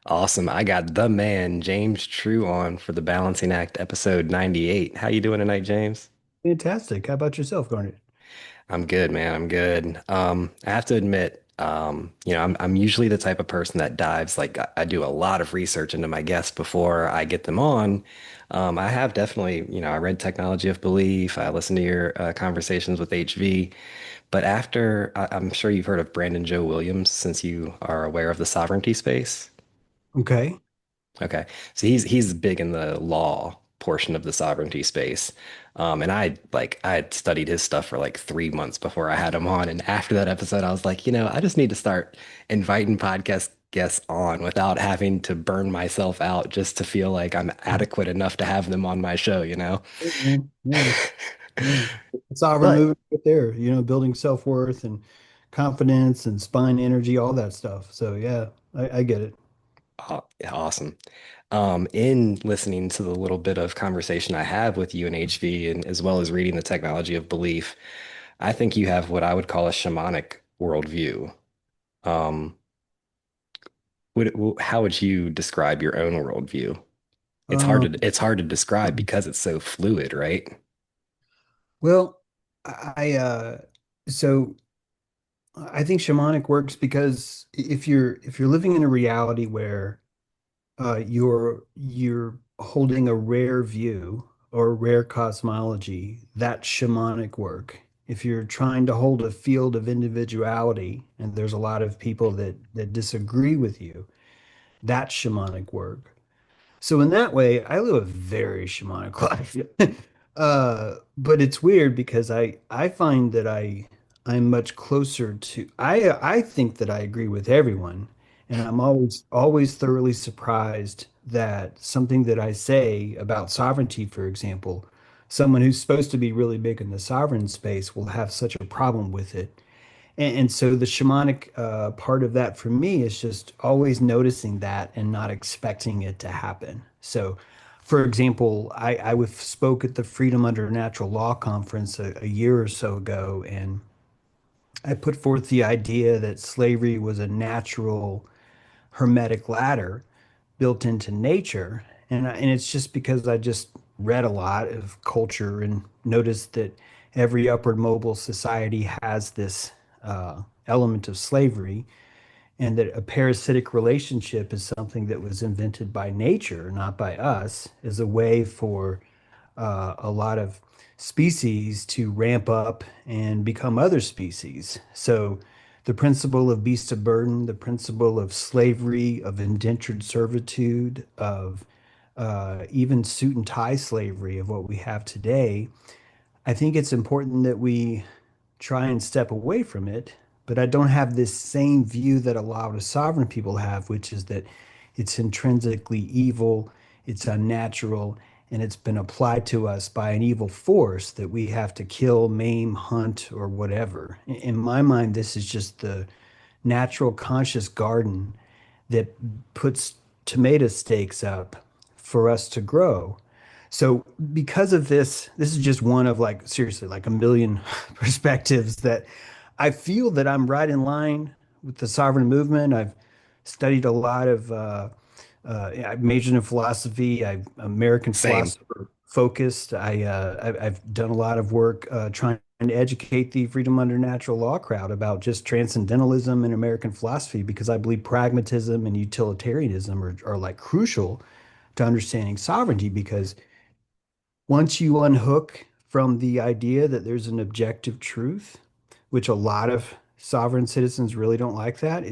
Awesome. I got the man, James True, on for the Balancing Act episode 98. How you doing tonight, James? Fantastic. How about yourself, Garnet? I'm good, man. I'm good. I have to admit, I'm usually the type of person that dives like I do a lot of research into my guests before I get them on. I have definitely, I read Technology of Belief. I listened to your conversations with HV, but I'm sure you've heard of Brandon Joe Williams since you are aware of the sovereignty space. Okay. Okay. So he's big in the law portion of the sovereignty space. And I had studied his stuff for like 3 months before I had him on. And after that episode, I was like, I just need to start inviting podcast guests on without having to burn myself out just to feel like I'm adequate enough to have them on my show, you know? Yeah, man. Yeah. Yeah. Sovereign But movement right there, building self-worth and confidence and spine energy, all that stuff. So yeah, I get it. yeah, awesome. In listening to the little bit of conversation I have with you and HV, and as well as reading the Technology of Belief, I think you have what I would call a shamanic worldview. Um, how would you describe your own worldview? Um, It's hard to describe because it's so fluid, right? well, I so I think shamanic works because if you're living in a reality where you're holding a rare view or rare cosmology, that's shamanic work. If you're trying to hold a field of individuality, and there's a lot of people that disagree with you, that's shamanic work. So in that way, I live a very shamanic life. But it's weird because I find that I'm much closer to I think that I agree with everyone, and I'm always thoroughly surprised that something that I say about sovereignty, for example, someone who's supposed to be really big in the sovereign space will have such a problem with it. And so the shamanic part of that for me is just always noticing that and not expecting it to happen. So, for example, I spoke at the Freedom Under Natural Law conference a year or so ago, and I put forth the idea that slavery was a natural hermetic ladder built into nature. And it's just because I just read a lot of culture and noticed that every upward mobile society has this element of slavery, and that a parasitic relationship is something that was invented by nature, not by us, as a way for a lot of species to ramp up and become other species. So the principle of beast of burden, the principle of slavery, of indentured servitude, of even suit and tie slavery of what we have today, I think it's important that we try and step away from it. But I don't have this same view that a lot of sovereign people have, which is that it's intrinsically evil, it's unnatural, and it's been applied to us by an evil force that we have to kill, maim, hunt, or whatever. In my mind, this is just the natural conscious garden that puts tomato stakes up for us to grow. So because of this, this is just one of like seriously like a million perspectives that I feel that I'm right in line with the sovereign movement. I've studied a lot of I majored in philosophy. I'm American Same. philosopher focused. I've done a lot of work trying to educate the Freedom Under Natural Law crowd about just transcendentalism and American philosophy because I believe pragmatism and utilitarianism are like crucial to understanding sovereignty because once you unhook from the idea that there's an objective truth, which a lot of sovereign citizens really don't like that.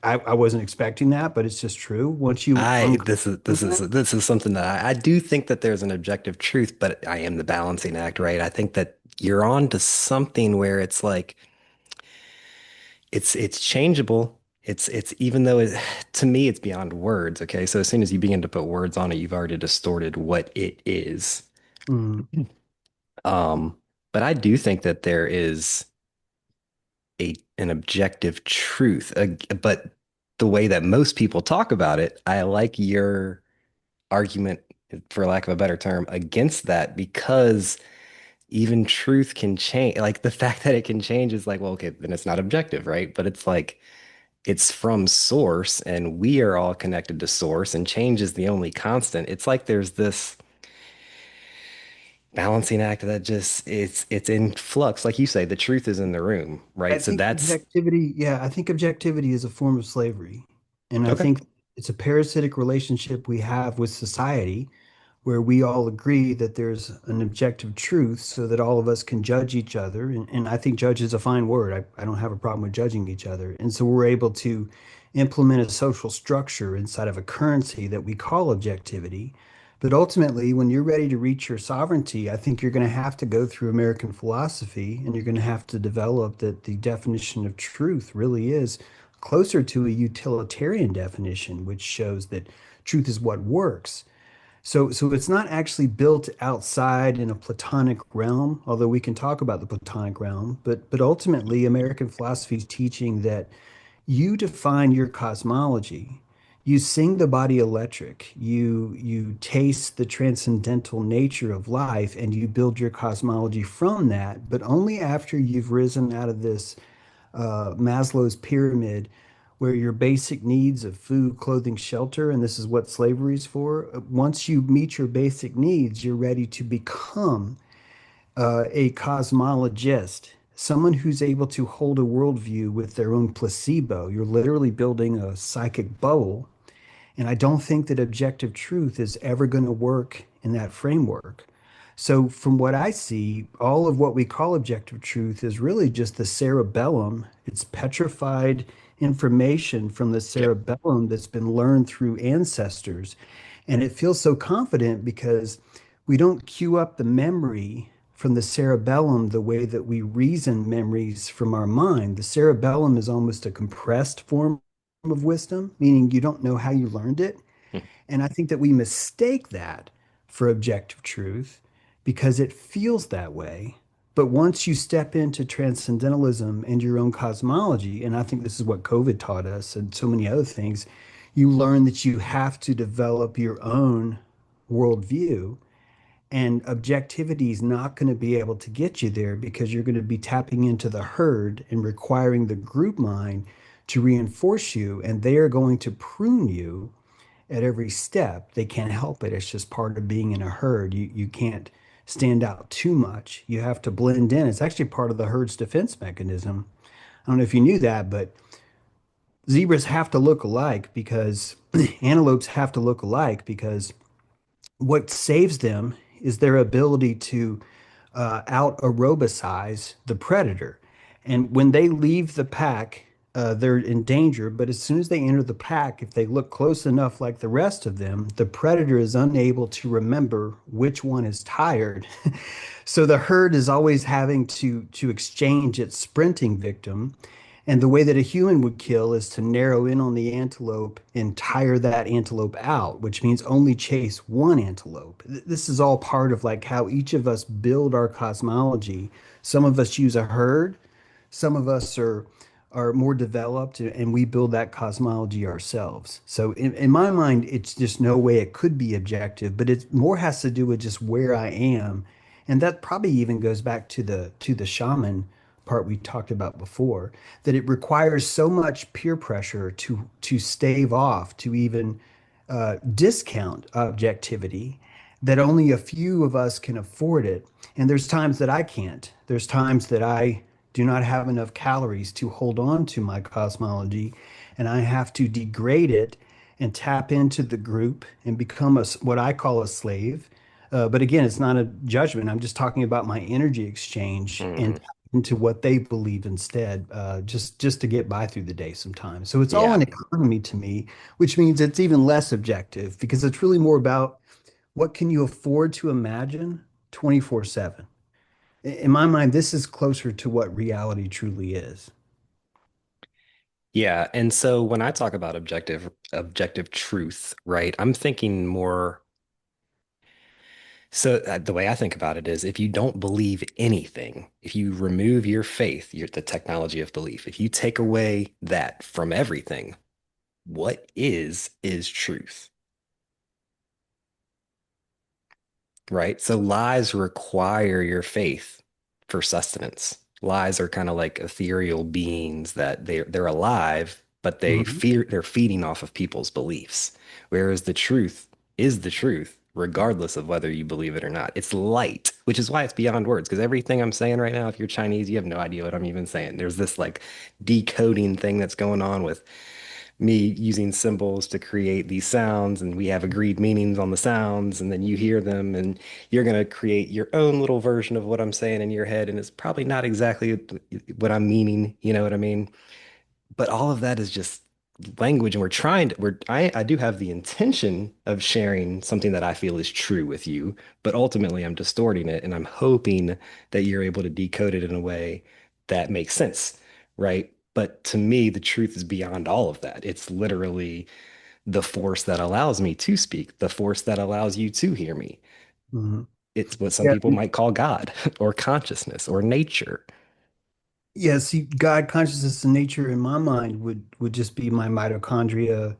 I wasn't expecting that, but it's just true. Once you I uncover that, this is something that I do think that there's an objective truth, but I am the balancing act, right? I think that you're on to something where it's like it's changeable. It's even though to me it's beyond words, okay? So as soon as you begin to put words on it, you've already distorted what it is. mm, Um, but I do think that there is an objective truth. But the way that most people talk about it, I like your argument, for lack of a better term, against that because even truth can change. Like the fact that it can change is like, well, okay, then it's not objective, right? But it's like it's from source and we are all connected to source and change is the only constant. It's like there's this balancing act that just it's in flux. Like you say, the truth is in the room, I right? So think that's objectivity, yeah, I think objectivity is a form of slavery. And I okay. think it's a parasitic relationship we have with society where we all agree that there's an objective truth so that all of us can judge each other. And I think judge is a fine word. I don't have a problem with judging each other. And so we're able to implement a social structure inside of a currency that we call objectivity. But ultimately, when you're ready to reach your sovereignty, I think you're going to have to go through American philosophy and you're going to have to develop that the definition of truth really is closer to a utilitarian definition, which shows that truth is what works. So it's not actually built outside in a Platonic realm, although we can talk about the Platonic realm, but ultimately American philosophy is teaching that you define your cosmology. You sing the body electric. You taste the transcendental nature of life and you build your cosmology from that, but only after you've risen out of this Maslow's pyramid, where your basic needs of food, clothing, shelter, and this is what slavery is for. Once you meet your basic needs, you're ready to become a cosmologist, someone who's able to hold a worldview with their own placebo. You're literally building a psychic bubble. And I don't think that objective truth is ever going to work in that framework. So, from what I see, all of what we call objective truth is really just the cerebellum. It's petrified information from the Yep. cerebellum that's been learned through ancestors. And it feels so confident because we don't queue up the memory from the cerebellum the way that we reason memories from our mind. The cerebellum is almost a compressed form of wisdom, meaning you don't know how you learned it. Hmm. And I think that we mistake that for objective truth because it feels that way. But once you step into transcendentalism and your own cosmology, and I think this is what COVID taught us and so many other things, you learn that you have to develop your own worldview. And objectivity is not going to be able to get you there because you're going to be tapping into the herd and requiring the group mind to reinforce you. And they are going to prune you at every step. They can't help it. It's just part of being in a herd. You can't stand out too much. You have to blend in. It's actually part of the herd's defense mechanism. I don't know if you knew that, but zebras have to look alike because antelopes have to look alike because what saves them is their ability to out aerobicize the predator. And when they leave the pack, they're in danger. But as soon as they enter the pack, if they look close enough like the rest of them, the predator is unable to remember which one is tired. So the herd is always having to exchange its sprinting victim. And the way that a human would kill is to narrow in on the antelope and tire that antelope out, which means only chase one antelope. This is all part of like how each of us build our cosmology. Some of us use a herd, some of us are more developed and we build that cosmology ourselves. So in my mind, it's just no way it could be objective, but it more has to do with just where I am. And that probably even goes back to the shaman part we talked about before, that it requires so much peer pressure to stave off, to even discount objectivity, that only a few of us can afford it. And there's times that I can't. There's times that I do not have enough calories to hold on to my cosmology, and I have to degrade it and tap into the group and become what I call a slave. But again, it's not a judgment. I'm just talking about my energy exchange and Mhm. tap into what they believe instead, just to get by through the day sometimes. So it's all Yeah. an economy to me, which means it's even less objective because it's really more about what can you afford to imagine 24/7. In my mind, this is closer to what reality truly is. Yeah. And so when I talk about objective truth, right, I'm thinking more. So the way I think about it is if you don't believe anything, if you remove your faith, the technology of belief, if you take away that from everything, what is truth, right? So lies require your faith for sustenance. Lies are kind of like ethereal beings that they're alive. but Mhm. they're feeding off of people's beliefs. Whereas the truth is the truth, regardless of whether you believe it or not. It's light, which is why it's beyond words. Because everything I'm saying right now, if you're Chinese, you have no idea what I'm even saying. There's this like decoding thing that's going on with me using symbols to create these sounds, and we have agreed meanings on the sounds, and then you hear them, and you're going to create your own little version of what I'm saying in your head, and it's probably not exactly what I'm meaning, you know what I mean? But all of that is just language, and I do have the intention of sharing something that I feel is true with you, but ultimately I'm distorting it, and I'm hoping that you're able to decode it in a way that makes sense, right? But to me, the truth is beyond all of that. It's literally the force that allows me to speak, the force that allows you to hear me. Mhm. It's what some Yeah. people might call God or consciousness or nature. Yeah, see, God consciousness and nature in my mind would just be my mitochondria,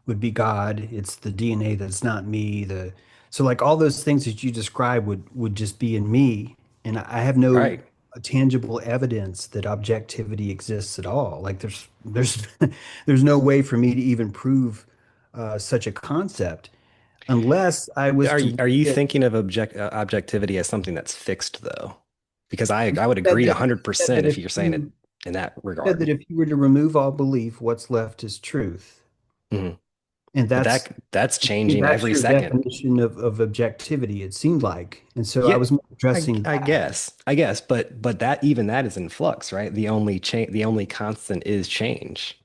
would be God. It's the DNA that's not me. The so like all those things that you describe would just be in me, and I have no Right. tangible evidence that objectivity exists at all. Like there's there's no way for me to even prove such a concept unless I was to Are you look at thinking of objectivity as something that's fixed though? Because I would said agree that you said 100% that if if you're saying it you in that said regard. that if you were to remove all belief, what's left is truth. Mhm. And But that's that's to me, changing that's every your second. definition of objectivity, it seemed like. And so I Yeah, was more addressing that. I guess, but that even that is in flux, right? The only constant is change.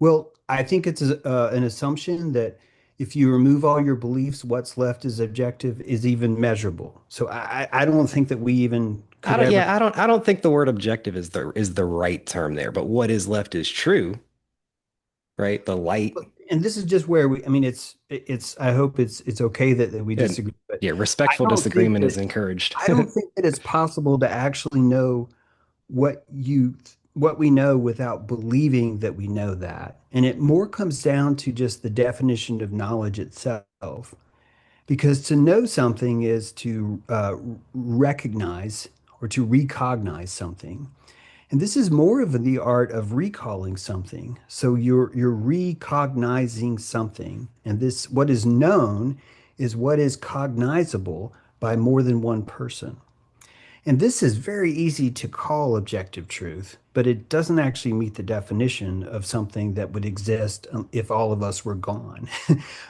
Well, I think it's an assumption that if you remove all your beliefs, what's left is objective is even measurable. So I don't think that we even could ever. I don't think the word objective is the right term there, but what is left is true, right? The light And this is just where we, I mean, I hope it's okay that we and disagree, but yeah, I respectful don't think disagreement is that encouraged. I don't think that it's possible to actually know what you what we know without believing that we know that. And it more comes down to just the definition of knowledge itself. Because to know something is to recognize or to recognize something. And this is more of the art of recalling something. So you're recognizing something. And this what is known is what is cognizable by more than one person. And this is very easy to call objective truth, but it doesn't actually meet the definition of something that would exist if all of us were gone.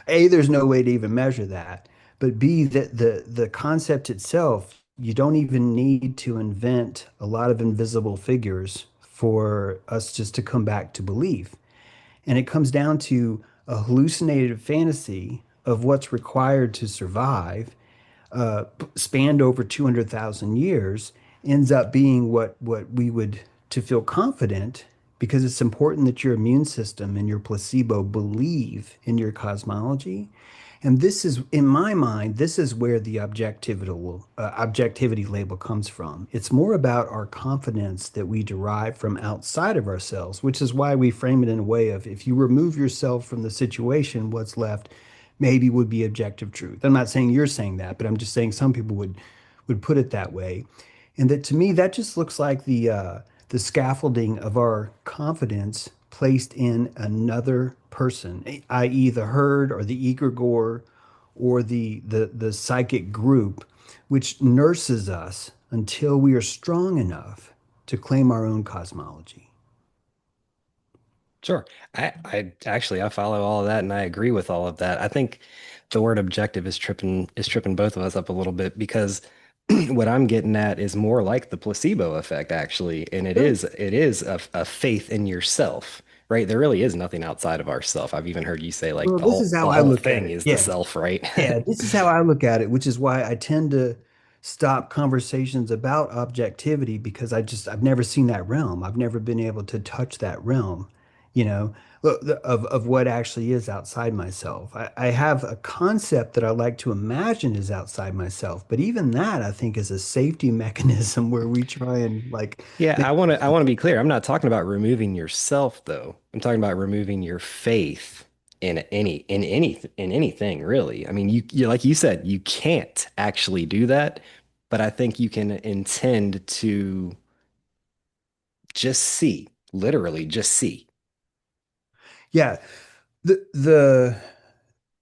A, there's no way to even measure that. But B, that the concept itself, you don't even need to invent a lot of invisible figures for us just to come back to belief. And it comes down to a hallucinated fantasy of what's required to survive spanned over 200,000 years ends up being what we would to feel confident because it's important that your immune system and your placebo believe in your cosmology. And this is, in my mind, this is where the objectivity label comes from. It's more about our confidence that we derive from outside of ourselves, which is why we frame it in a way of if you remove yourself from the situation, what's left maybe would be objective truth. I'm not saying you're saying that, but I'm just saying some people would put it that way. And that to me, that just looks like the scaffolding of our confidence placed in another person, i.e., the herd or the egregore or the psychic group, which nurses us until we are strong enough to claim our own cosmology. Sure. I actually I follow all of that and I agree with all of that. I think the word objective is tripping both of us up a little bit because what I'm getting at is more like the placebo effect actually, and Sure. it is a faith in yourself, right? There really is nothing outside of ourself. I've even heard you say like Well, this is how the I whole look at thing it. is the Yeah. self, right? Yeah, this is how I look at it, which is why I tend to stop conversations about objectivity because I've never seen that realm. I've never been able to touch that realm, you know, of what actually is outside myself. I have a concept that I like to imagine is outside myself, but even that I think is a safety mechanism where we try and like Yeah, make I want to be clear. I'm not talking about removing yourself though. I'm talking about removing your faith in anything really. I mean, you like you said, you can't actually do that, but I think you can intend to just see, literally just see. Yeah, the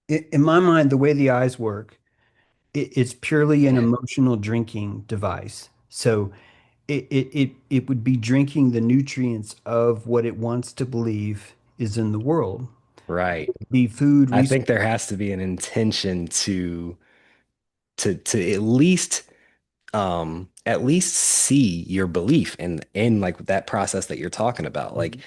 in my mind, the way the eyes work, it's purely an emotional drinking device. So it would be drinking the nutrients of what it wants to believe is in the world. Right. The food I resource. think there has to be an intention to at least see your belief in like that process that you're talking about. Like,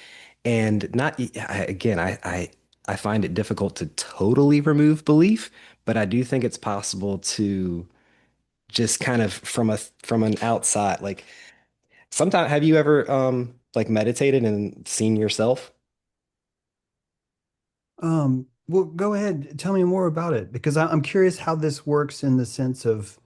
and not again, I find it difficult to totally remove belief, but I do think it's possible to just kind of from an outside, like sometimes have you ever like meditated and seen yourself? Well, go ahead, tell me more about it because I'm curious how this works in the sense of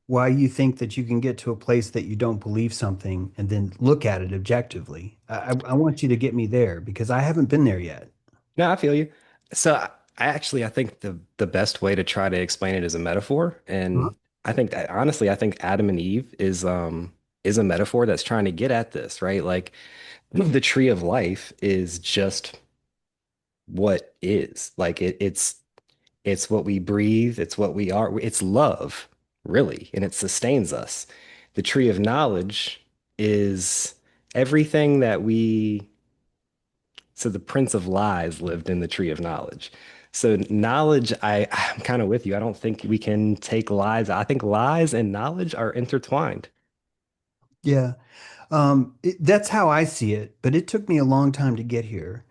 why you think that you can get to a place that you don't believe something and then look at it objectively. I want you to get me there because I haven't been there yet. No, I feel you. So I think the best way to try to explain it is a metaphor. Huh? And I think honestly, I think Adam and Eve is a metaphor that's trying to get at this, right? Like the tree of life is just what is. Like it's what we breathe, it's what we are, it's love, really, and it sustains us. The tree of knowledge is everything that we so the Prince of Lies lived in the Tree of Knowledge. So knowledge, I'm kind of with you. I don't think we can take lies. I think lies and knowledge are intertwined. Yeah. That's how I see it, but it took me a long time to get here.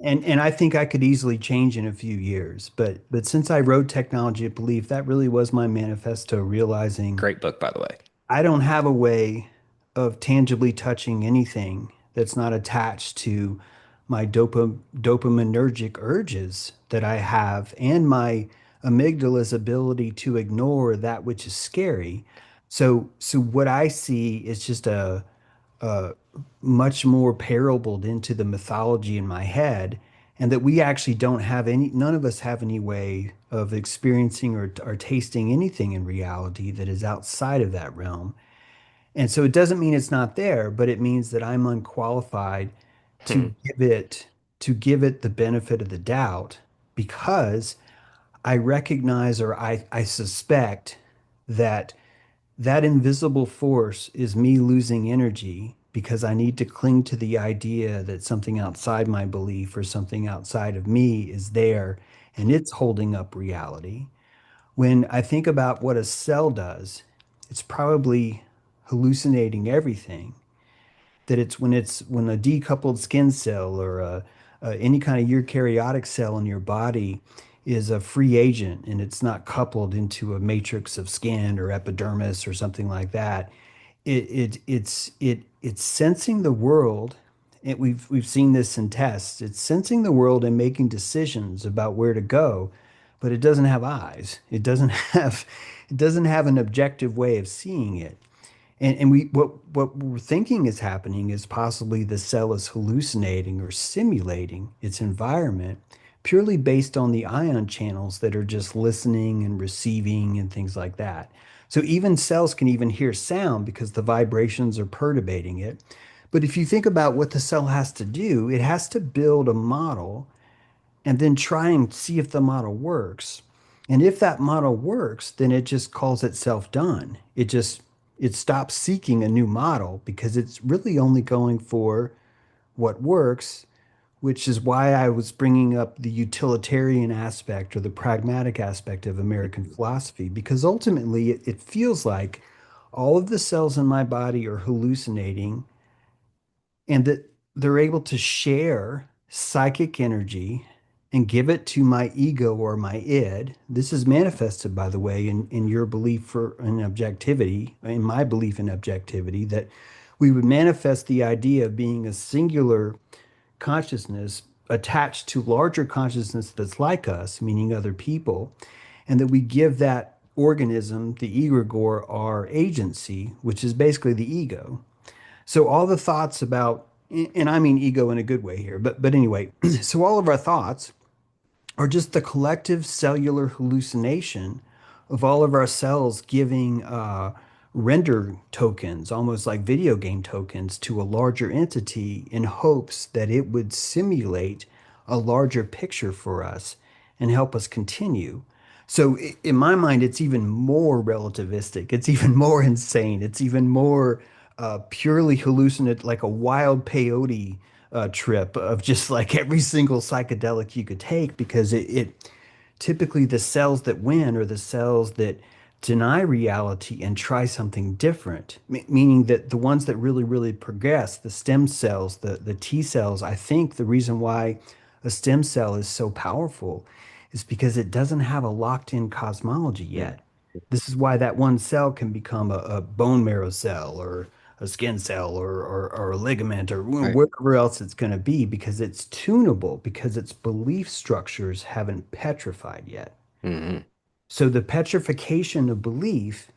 And I think I could easily change in a few years. But since I wrote Technology of Belief, that really was my manifesto, realizing Great book, by the way. I don't have a way of tangibly touching anything that's not attached to my dopaminergic urges that I have and my amygdala's ability to ignore that which is scary. So what I see is just a much more parabled into the mythology in my head, and that we actually don't have any, none of us have any way of experiencing or tasting anything in reality that is outside of that realm. And so it doesn't mean it's not there, but it means that I'm unqualified Hmm. to give it the benefit of the doubt because I recognize or I suspect that that invisible force is me losing energy because I need to cling to the idea that something outside my belief or something outside of me is there and it's holding up reality. When I think about what a cell does, it's probably hallucinating everything. That it's when a decoupled skin cell or any kind of eukaryotic cell in your body is a free agent and it's not coupled into a matrix of skin or epidermis or something like that. It's sensing the world. And we've seen this in tests. It's sensing the world and making decisions about where to go, but it doesn't have eyes. It doesn't have an objective way of seeing it. And what we're thinking is happening is possibly the cell is hallucinating or simulating its environment purely based on the ion channels that are just listening and receiving and things like that. So even cells can even hear sound because the vibrations are perturbating it. But if you think about what the cell has to do, it has to build a model and then try and see if the model works. And if that model works, then it just calls itself done. It stops seeking a new model because it's really only going for what works, which is why I was bringing up the utilitarian aspect or the pragmatic aspect of American philosophy, because ultimately it feels like all of the cells in my body are hallucinating and that they're able to share psychic energy and give it to my ego or my id. This is manifested, by the way, in your belief for in objectivity, in my belief in objectivity, that we would manifest the idea of being a singular consciousness attached to larger consciousness that's like us, meaning other people, and that we give that organism, the egregore, our agency, which is basically the ego. So all the thoughts about, and I mean ego in a good way here, but anyway, so all of our thoughts are just the collective cellular hallucination of all of our cells giving render tokens, almost like video game tokens, to a larger entity in hopes that it would simulate a larger picture for us and help us continue. So in my mind, it's even more relativistic. It's even more insane. It's even more purely hallucinate, like a wild peyote trip of just like every single psychedelic you could take, because it typically the cells that win are the cells that deny reality and try something different, meaning that the ones that really, really progress, the stem cells, the T cells, I think the reason why a stem cell is so powerful is because it doesn't have a locked-in cosmology Mm, yet. This is why that one cell can become a bone marrow cell or a skin cell or a ligament or right. whatever else it's going to be, because it's tunable, because its belief structures haven't petrified yet. Hmm. So the petrification of belief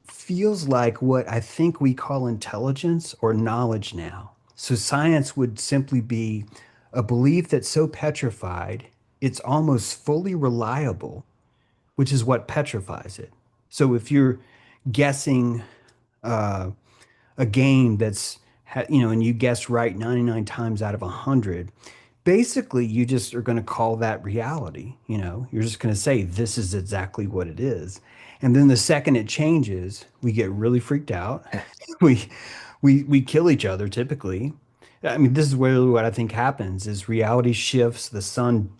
feels like what I think we call intelligence or knowledge now. So science would simply be a belief that's so petrified, it's almost fully reliable, which is what petrifies it. So if you're guessing uh, a game and you guess right 99 times out of 100, basically you just are going to call that reality. You're just going to say this is exactly what it is. And then the second it changes, we get really freaked out. We we kill each other typically. I mean, this is where what I think happens is reality shifts, the sun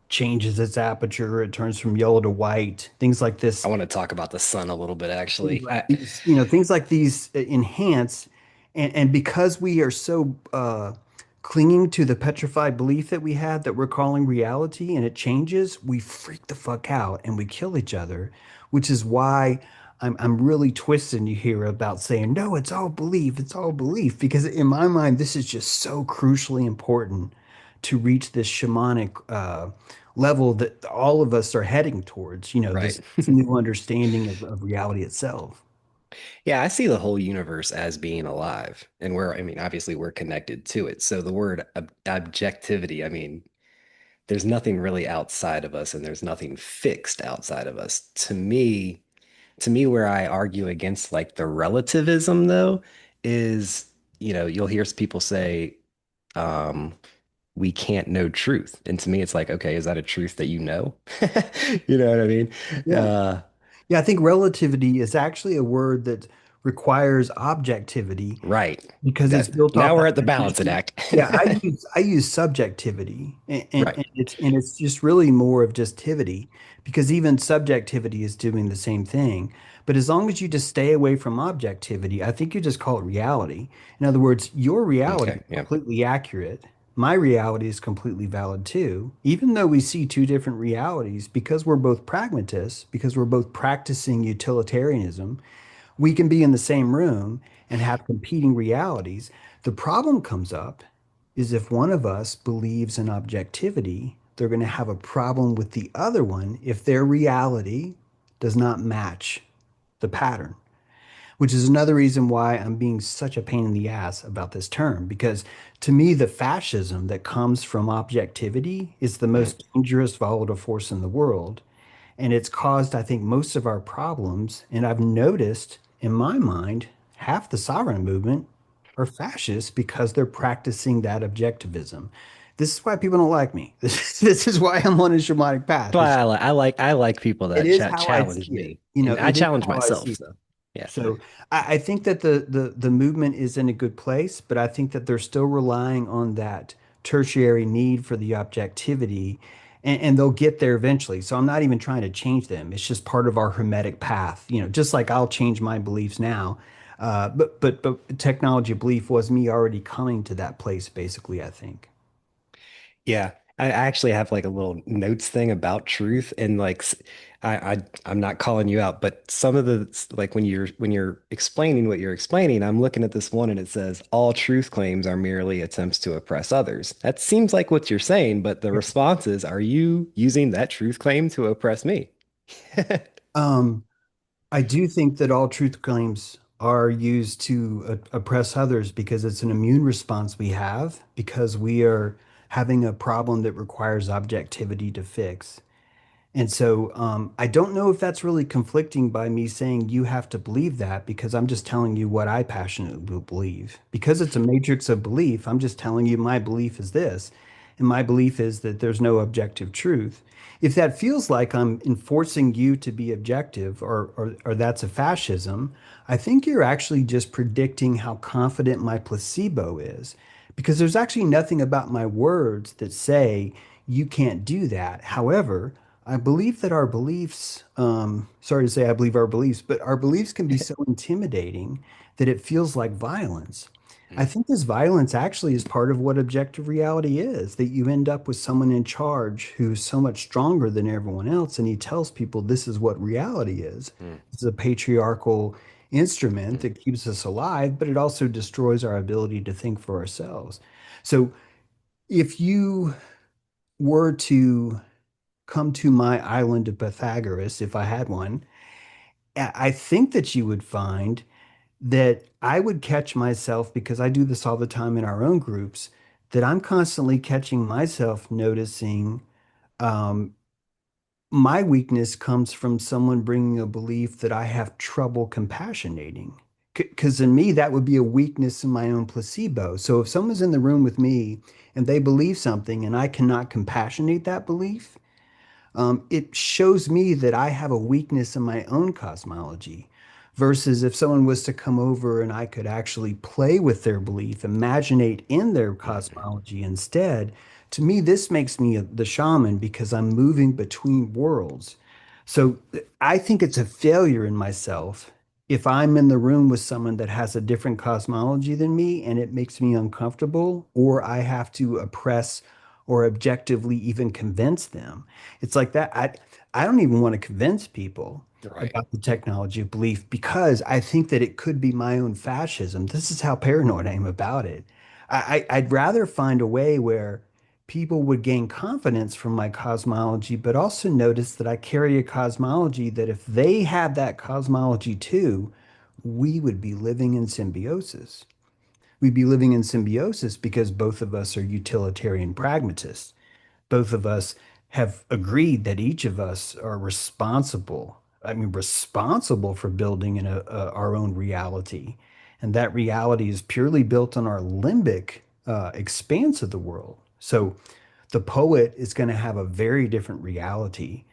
changes its aperture, it turns from yellow to white, things like I this. want to talk about the sun a little bit, Things actually. like these, things like these enhance, and because we are so clinging to the petrified belief that we had that we're calling reality, and it changes, we freak the fuck out and we kill each other, which is why I'm really twisting you here about saying, no, it's all belief, because in my mind, this is just so crucially important to reach this shamanic level that all of us are heading towards, Right. this new understanding of reality itself. Yeah, I see the whole universe as being alive. And I mean, obviously we're connected to it. So the word objectivity, I mean, there's nothing really outside of us and there's nothing fixed outside of us. To me, where I argue against like the relativism though is, you'll hear people say, um, we can't know truth. And to me, it's like, okay, is that a truth that you know? You know what I mean? Yeah. Uh, Yeah, I think relativity is actually a word that requires objectivity right. because it's That built now off we're that at the balancing tradition. act. Yeah, I use subjectivity, and, and, Right. and it's just really more of just tivity, because even subjectivity is doing the same thing. But as long as you just stay away from objectivity, I think you just call it reality. In other words, your reality Okay. is Yeah. completely accurate. My reality is completely valid too. Even though we see two different realities, because we're both pragmatists, because we're both practicing utilitarianism, we can be in the same room and have competing realities. The problem comes up is if one of us believes in objectivity, they're going to have a problem with the other one if their reality does not match the pattern, which is another reason why I'm being such a pain in the ass about this term. Because to me, the fascism that comes from objectivity is the Mm. most dangerous volatile force in the world. And it's caused, I think, most of our problems. And I've noticed in my mind, half the sovereign movement are fascists because they're practicing that objectivism. This is why people don't like me. This is why I'm on a shamanic path. But I like people It that is how I challenge see it. me, and I It is challenge how I see myself. it. So yeah. So I think that the movement is in a good place, but I think that they're still relying on that tertiary need for the objectivity, and they'll get there eventually. So I'm not even trying to change them. It's just part of our hermetic path. Just like I'll change my beliefs now. But technology belief was me already coming to that place, basically, I think. Yeah, I actually have like a little notes thing about truth, and like I'm not calling you out, but some of the like when you're explaining what you're explaining, I'm looking at this one and it says all truth claims are merely attempts to oppress others. That seems like what you're saying, but the response is, are you using that truth claim to oppress me? Um, I do think that all truth claims are used to oppress others because it's an immune response we have because we are having a problem that requires objectivity to fix. And so I don't know if that's really conflicting by me saying you have to believe that, because I'm just telling you what I passionately believe. Because it's a matrix of belief, I'm just telling you my belief is this. And my belief is that there's no objective truth. If that feels like I'm enforcing you to be objective or that's a fascism, I think you're actually just predicting how confident my placebo is. Because there's actually nothing about my words that say you can't do that. However, I believe that our beliefs, sorry to say I believe our beliefs, but our beliefs can be so intimidating that it feels like violence. I Mm, think this violence actually is part of what objective reality is, that you end up with someone in charge who's so much stronger than everyone else, and he tells people this is what reality is. mm, It's a patriarchal instrument mm, that keeps us alive, but it also destroys our ability to think for ourselves. So if you were to come to my island of Pythagoras, if I had one, I think that you would find that I would catch myself, because I do this all the time in our own groups, that I'm constantly catching myself noticing um, my weakness comes from someone bringing a belief that I have trouble compassionating. Because in me, that would be a weakness in my own placebo. So if someone's in the room with me and they believe something and I cannot compassionate that belief, it shows me that I have a weakness in my own cosmology. Versus if someone was to come over and I could actually play with their belief, imaginate in their mhm. cosmology instead, to me, this makes me the shaman because I'm moving between worlds. So I think it's a failure in myself if I'm in the room with someone that has a different cosmology than me and it makes me uncomfortable, or I have to oppress or objectively even convince them. It's like that. I don't even want to convince people Right. about the technology of belief because I think that it could be my own fascism. This is how paranoid I am about it. I'd rather find a way where people would gain confidence from my cosmology, but also notice that I carry a cosmology that if they had that cosmology too, we would be living in symbiosis. We'd be living in symbiosis because both of us are utilitarian pragmatists. Both of us have agreed that each of us are responsible. I mean, responsible for building our own reality. And that reality is purely built on our limbic expanse of the world. So the poet is going to have a very different reality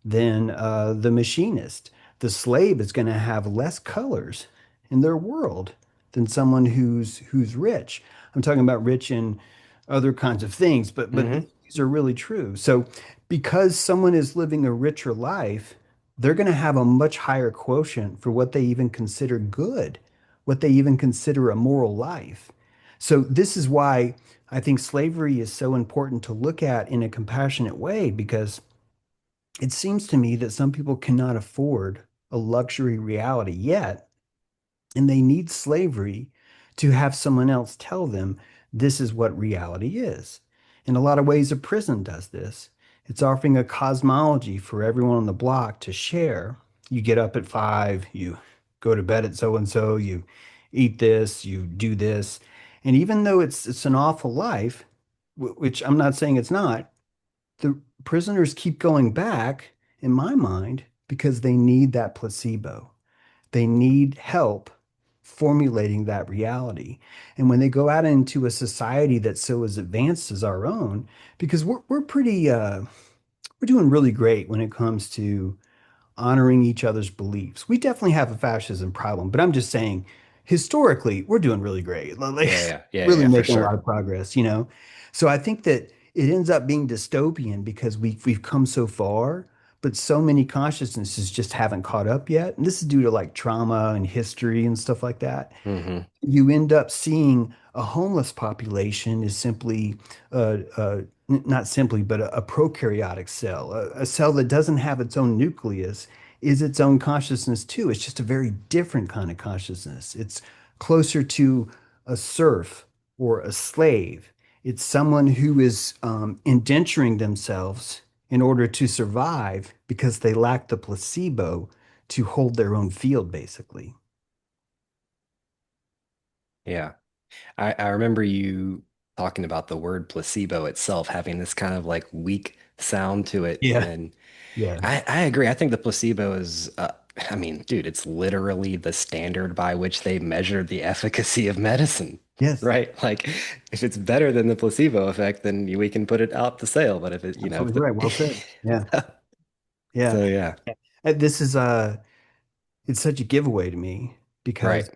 than the machinist. The slave is going to have less colors in their world than someone who's rich. I'm talking about rich in other kinds of things, but Hmm. these are really true. So because someone is living a richer life, they're going to have a much higher quotient for what they even consider good, what they even consider a moral life. So this is why I think slavery is so important to look at in a compassionate way, because it seems to me that some people cannot afford a luxury reality yet, and they need slavery to have someone else tell them this is what reality is. In a lot of ways, a prison does this. It's offering a cosmology for everyone on the block to share. You get up at 5, you go to bed at so and so, you eat this, you do this. And even though it's an awful life, which I'm not saying it's not, the prisoners keep going back, in my mind, because they need that placebo. They need help formulating that reality. And when they go out into a society that's so as advanced as our own, because we're pretty we're doing really great when it comes to honoring each other's beliefs. We definitely have a fascism problem, but I'm just saying historically we're doing really great. Like Yeah, yeah, yeah, really yeah, for making a lot sure. of progress, you know. So I think that it ends up being dystopian because we've come so far, but so many consciousnesses just haven't caught up yet. And this is due to like trauma and history and stuff like that. Hmm. You end up seeing a homeless population is simply, not simply, but a prokaryotic cell, a cell that doesn't have its own nucleus, is its own consciousness too. It's just a very different kind of consciousness. It's closer to a serf or a slave. It's someone who is indenturing themselves in order to survive because they lack the placebo to hold their own field, basically. Yeah. I remember you talking about the word placebo itself having this kind of like weak sound to it. Yeah. And Yeah. I agree. I think the placebo is I mean, dude, it's literally the standard by which they measure the efficacy of medicine, Yes, right? Like, if it's better than the placebo effect, then we can put it out to sale. But if it, if absolutely right. Well said. Yeah, yeah. so yeah, This is it's such a giveaway to me right. because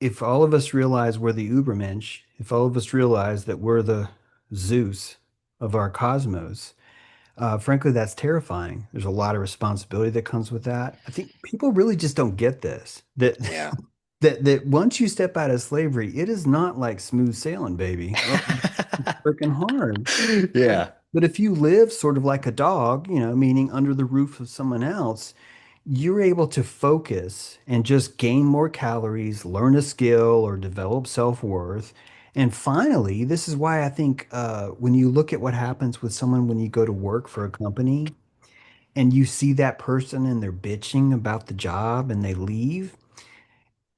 if all of us realize we're the Ubermensch, if all of us realize that we're the Zeus of our cosmos, frankly, that's terrifying. There's a lot of responsibility that comes with that. I think people really just don't get this. That Yeah. that once you step out of slavery, it is not like smooth sailing, baby. Oh, it's freaking hard. But Yeah. but if you live sort of like a dog, meaning under the roof of someone else, you're able to focus and just gain more calories, learn a skill, or develop self-worth. And finally, this is why I think when you look at what happens with someone when you go to work for a company and you see that person and they're bitching about the job and they leave,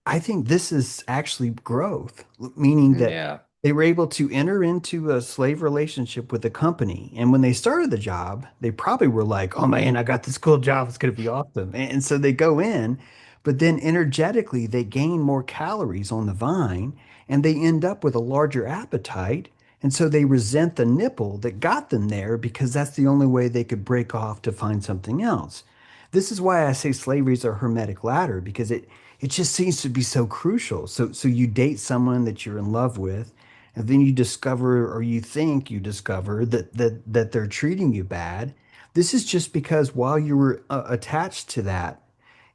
I think this is actually growth, meaning that Yeah. they were able to enter into a slave relationship with the company. And when they started the job, they probably were like, oh man, I got this cool job. It's going to be awesome. And so they go in, but then energetically, they gain more calories on the vine and they end up with a larger appetite. And so they resent the nipple that got them there because that's the only way they could break off to find something else. This is why I say slavery is a hermetic ladder because it just seems to be so crucial. So you date someone that you're in love with, and then you discover or you think you discover that they're treating you bad. This is just because while you were attached to that,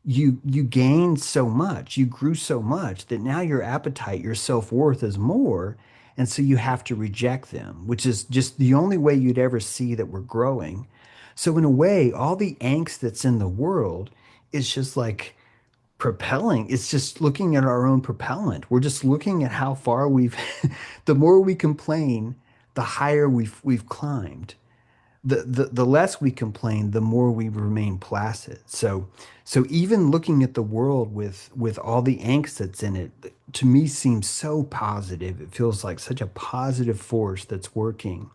you gained so much, you grew so much that now your appetite, your self-worth is more. And so you have to reject them, which is just the only way you'd ever see that we're growing. So in a way, all the angst that's in the world is just like propelling. It's just looking at our own propellant. We're just looking at how far we've, the more we complain, the higher we've climbed. The less we complain, the more we remain placid. So even looking at the world with all the angst that's in it, to me seems so positive. It feels like such a positive force that's working.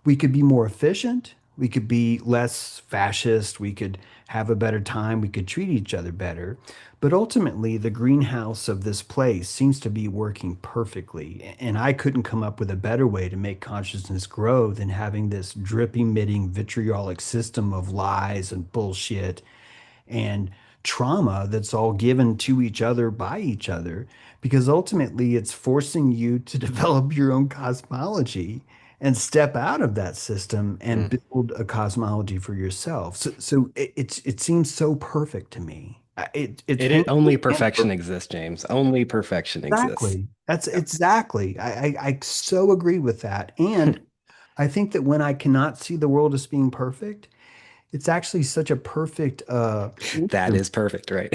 We could be more efficient. We could be less fascist. We could have a better time. We could treat each other better. But ultimately, the greenhouse of this place seems to be working perfectly. And I couldn't come up with a better way to make consciousness grow than having this drip emitting vitriolic system of lies and bullshit and trauma that's all given to each other by each other, because ultimately it's forcing you to develop your own cosmology and step out of that system and Mm. build a cosmology for yourself. So it seems so perfect to me. It's Only painful and perfection perfect. exists, James. Only perfection exists. Exactly. That's Yep. exactly. I so agree with that. And I think that when I cannot see the world as being perfect, it's actually such a perfect That instrument. is perfect, right?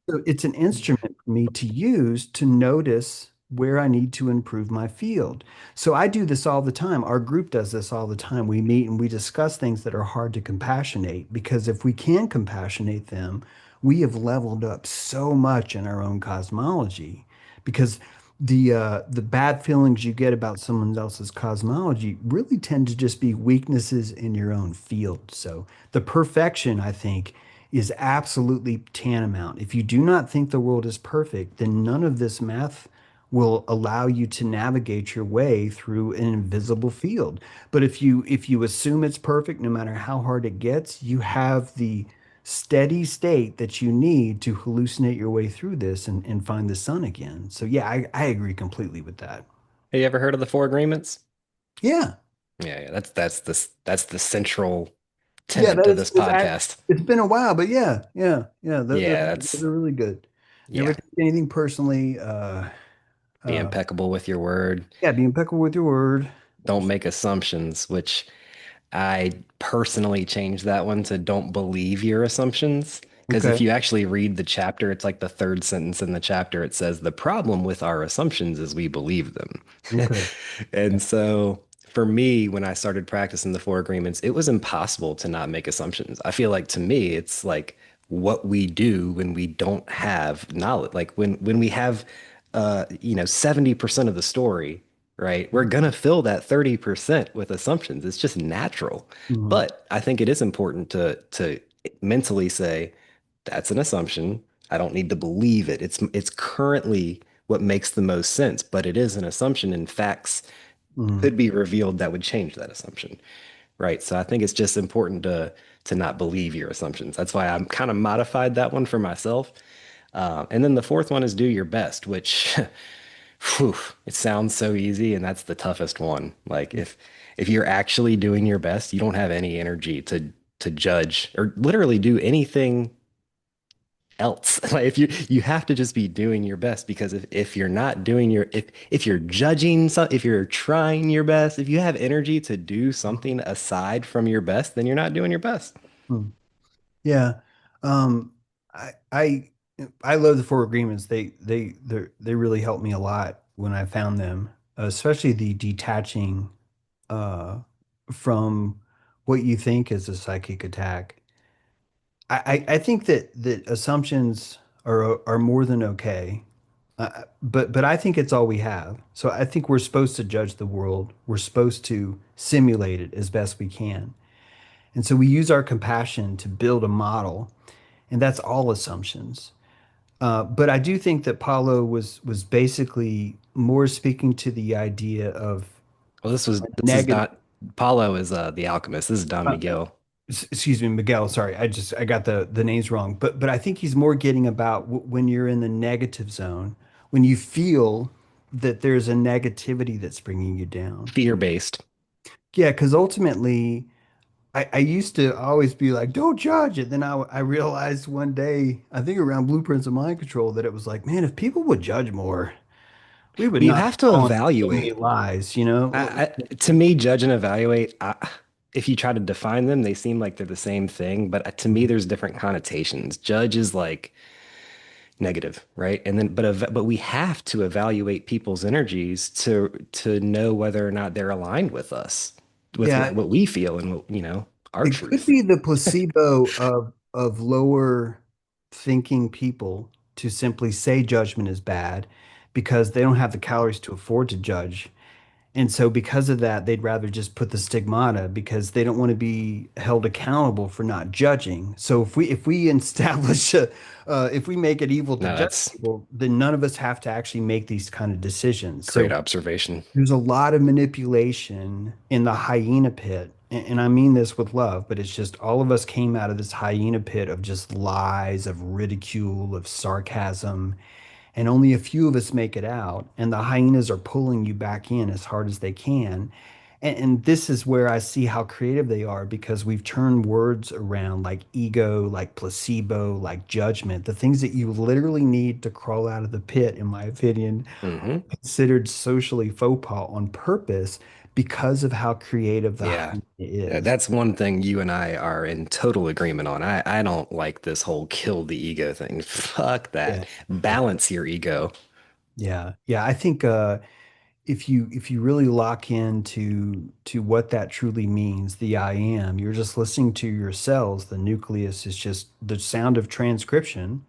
So it's an instrument for me to use to notice where I need to improve my field. So I do this all the time. Our group does this all the time. We meet and we discuss things that are hard to compassionate because if we can compassionate them, we have leveled up so much in our own cosmology. Because the bad feelings you get about someone else's cosmology really tend to just be weaknesses in your own field. So the perfection, I think, is absolutely tantamount. If you do not think the world is perfect, then none of this math will allow you to navigate your way through an invisible field. But if you assume it's perfect, no matter how hard it gets, you have the steady state that you need to hallucinate your way through this and find the sun again. So yeah, I agree completely with that. Have you ever heard of the Four Agreements? Yeah. Yeah, yeah, that's the central Yeah, tenet that to is this podcast. it's been a while, but yeah, yeah, yeah. Yeah, Those that's are really good. Never yeah. take anything personally. Be Uh, impeccable with your word. yeah, be impeccable with your word. Don't make assumptions, which I personally changed that one to don't believe your assumptions. Because if Okay. you actually read the chapter, it's like the third sentence in the chapter. It says, the problem with our assumptions is we believe them. Okay. And so for me, when I started practicing the four agreements, it was impossible to not make assumptions. I feel like to me, it's like what we do when we don't have knowledge. Like when we have 70% of the story, right? We're gonna fill that 30% with assumptions. It's just natural. Mhm. But I think it is important to mentally say, That's an assumption. I don't need to believe it. It's currently what makes the most sense, but it is an assumption, and facts Mm. could be revealed that would change that assumption. Right. So I think it's just important to not believe your assumptions. That's why I'm kind of modified that one for myself. And then the fourth one is do your best, which whew, it sounds so easy, and that's the toughest one. Like if you're actually doing your best, you don't have any energy to judge or literally do anything else. Like if you have to just be doing your best because if you're not doing your if you're judging some if you're trying your best, if you have energy to do something aside from your best, then you're not doing your best. Mm. Yeah. Um, I I I love the four agreements. They really helped me a lot when I found them, especially the detaching uh from what you think is a psychic attack. I think that assumptions are more than okay. But I think it's all we have. So I think we're supposed to judge the world. We're supposed to simulate it as best we can. And so we use our compassion to build a model, and that's all assumptions. But I do think that Paulo was basically more speaking to the idea of Well, this is negative. not Paulo is the alchemist. This is Don Uh, Miguel. excuse me, Miguel. Sorry, I got the names wrong. But I think he's more getting about when you're in the negative zone, when you feel that there's a negativity that's bringing you down. Fear-based. Yeah, because ultimately, I used to always be like, don't judge it. Then I realized one day, I think around Blueprints of Mind Control, that it was like, man, if people would judge more, we would But you not have be to calling so many evaluate. lies, you know? To me, judge and evaluate, if you try to define them, they seem like they're the same thing. But to me, there's different connotations. Judge is like negative, right? And then, but we have to evaluate people's energies to know whether or not they're aligned with us, with Yeah, what we feel and what, our it could truth. be the placebo of lower thinking people to simply say judgment is bad because they don't have the calories to afford to judge. And so because of that, they'd rather just put the stigmata because they don't want to be held accountable for not judging. So if we establish if we make it evil to No, judge that's people, then none of us have to actually make these kind of decisions. great So observation. there's a lot of manipulation in the hyena pit. And I mean this with love, but it's just all of us came out of this hyena pit of just lies, of ridicule, of sarcasm, and only a few of us make it out. And the hyenas are pulling you back in as hard as they can. And this is where I see how creative they are because we've turned words around like ego, like placebo, like judgment, the things that you literally need to crawl out of the pit, in my opinion, Hmm. considered socially faux pas on purpose because of how creative the Yeah. hyena is. That's one thing you and I are in total agreement on. I don't like this whole kill the ego thing. Fuck Yeah. that. Yeah. Balance your ego. Yeah. Yeah. I think if you really lock into to what that truly means, the I am, you're just listening to your cells. The nucleus is just the sound of transcription,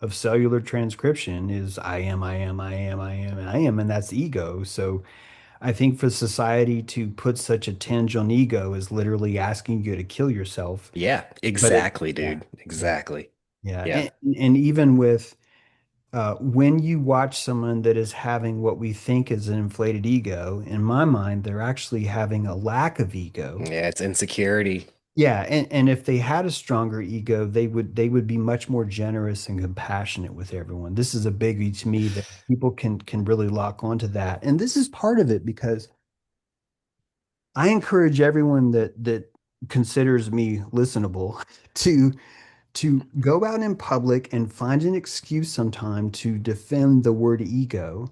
of cellular transcription is I am, I am, I am, I am, I am, and that's ego. So I think for society to put such a tinge on ego is literally asking you to kill yourself. Yeah, But it, exactly, yeah, dude. yeah, Exactly. yeah. Yeah. And even with when you watch someone that is having what we think is an inflated ego, in my mind, they're actually having a lack of ego. Yeah, it's insecurity. Yeah, and if they had a stronger ego, they would be much more generous and compassionate with everyone. This is a biggie to me that people can really lock onto that. And this is part of it because I encourage everyone that considers me listenable to go out in public and find an excuse sometime to defend the word ego.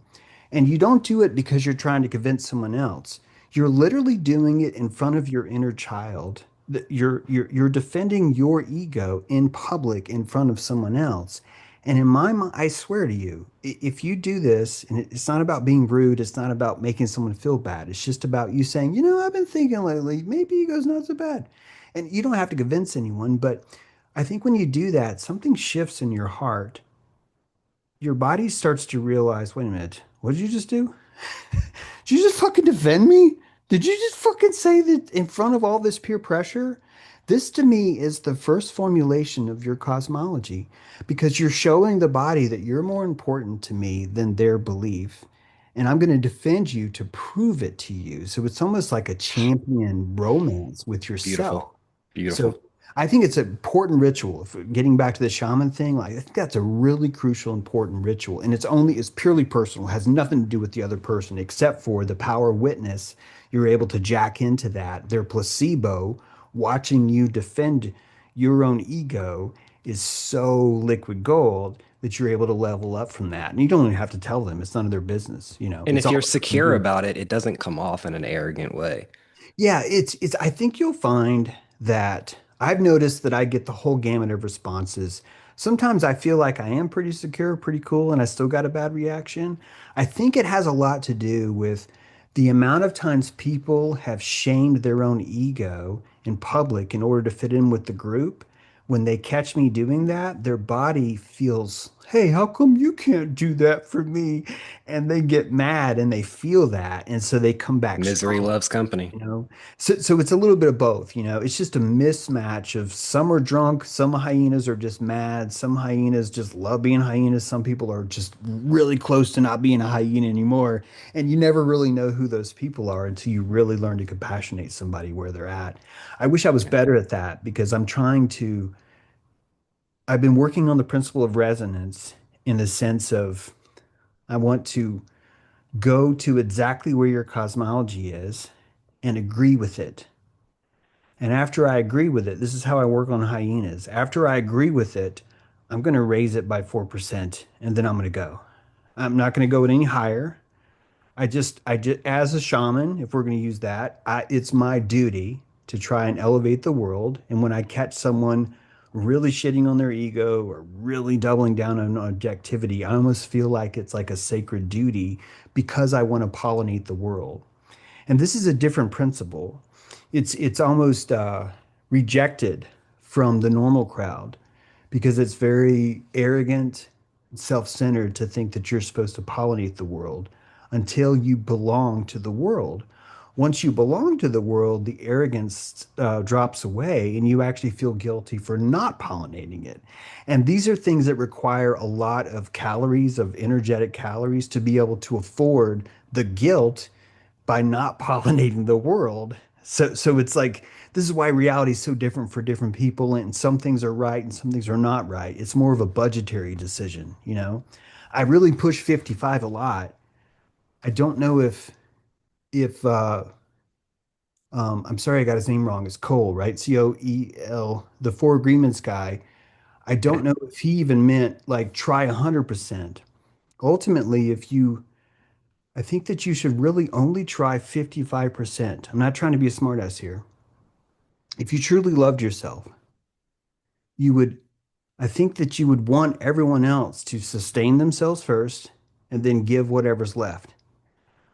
And you don't do it because you're trying to convince someone else. You're literally doing it in front of your inner child. You're defending your ego in public in front of someone else. And in my mind, I swear to you, if you do this, and it's not about being rude, it's not about making someone feel bad. It's just about you saying, I've been thinking lately, maybe ego's not so bad. And you don't have to convince anyone, but I think when you do that, something shifts in your heart. Your body starts to realize, wait a minute, what did you just do? Did you just fucking defend me? Did you just fucking say that in front of all this peer pressure This to me is the first formulation of your cosmology because you're showing the body that you're more important to me than their belief. And I'm going to defend you to prove it to you. So it's almost like a champion romance with yourself. Beautiful. Beautiful. So I think it's an important ritual. If getting back to the shaman thing, like I think that's a really crucial, important ritual. And it's purely personal, has nothing to do with the other person, except for the power of witness. You're able to jack into that. Their placebo, watching you defend your own ego, is so liquid gold that you're able to level up from that. And you don't even have to tell them. It's none of their business. And It's if you're all secure about it, it doesn't come off in an arrogant way. yeah, it's I think you'll find that I've noticed that I get the whole gamut of responses. Sometimes I feel like I am pretty secure, pretty cool, and I still got a bad reaction. I think it has a lot to do with the amount of times people have shamed their own ego in public in order to fit in with the group. When they catch me doing that, their body feels, hey, how come you can't do that for me? And they get mad and they feel that. And so they come back Misery strong. loves company. So it's a little bit of both. It's just a mismatch of some are drunk, some hyenas are just mad, some hyenas just love being hyenas, some people are just really close to not being a hyena anymore. And you never really know who those people are until you really learn to compassionate somebody where they're at. I wish I was Yeah. better at that because I've been working on the principle of resonance in the sense of I want to go to exactly where your cosmology is and agree with it. And after I agree with it, this is how I work on hyenas. After I agree with it, I'm going to raise it by 4% and then I'm going to go. I'm not going to go any higher. As a shaman, if we're going to use that, it's my duty to try and elevate the world. And when I catch someone really shitting on their ego or really doubling down on objectivity, I almost feel like it's like a sacred duty because I want to pollinate the world. And this is a different principle. It's almost rejected from the normal crowd because it's very arrogant, self-centered to think that you're supposed to pollinate the world until you belong to the world. Once you belong to the world, the arrogance drops away and you actually feel guilty for not pollinating it. And these are things that require a lot of calories, of energetic calories, to be able to afford the guilt by not pollinating the world. So it's like this is why reality is so different for different people, and some things are right and some things are not right. It's more of a budgetary decision. I really push 55 a lot. I don't know if I'm sorry I got his name wrong. It's Cole, right? Coel, the Four Agreements guy. I don't Okay. know if he even meant like try 100%. Ultimately, I think that you should really only try 55%. I'm not trying to be a smartass here. If you truly loved yourself, you would, I think that you would want everyone else to sustain themselves first and then give whatever's left,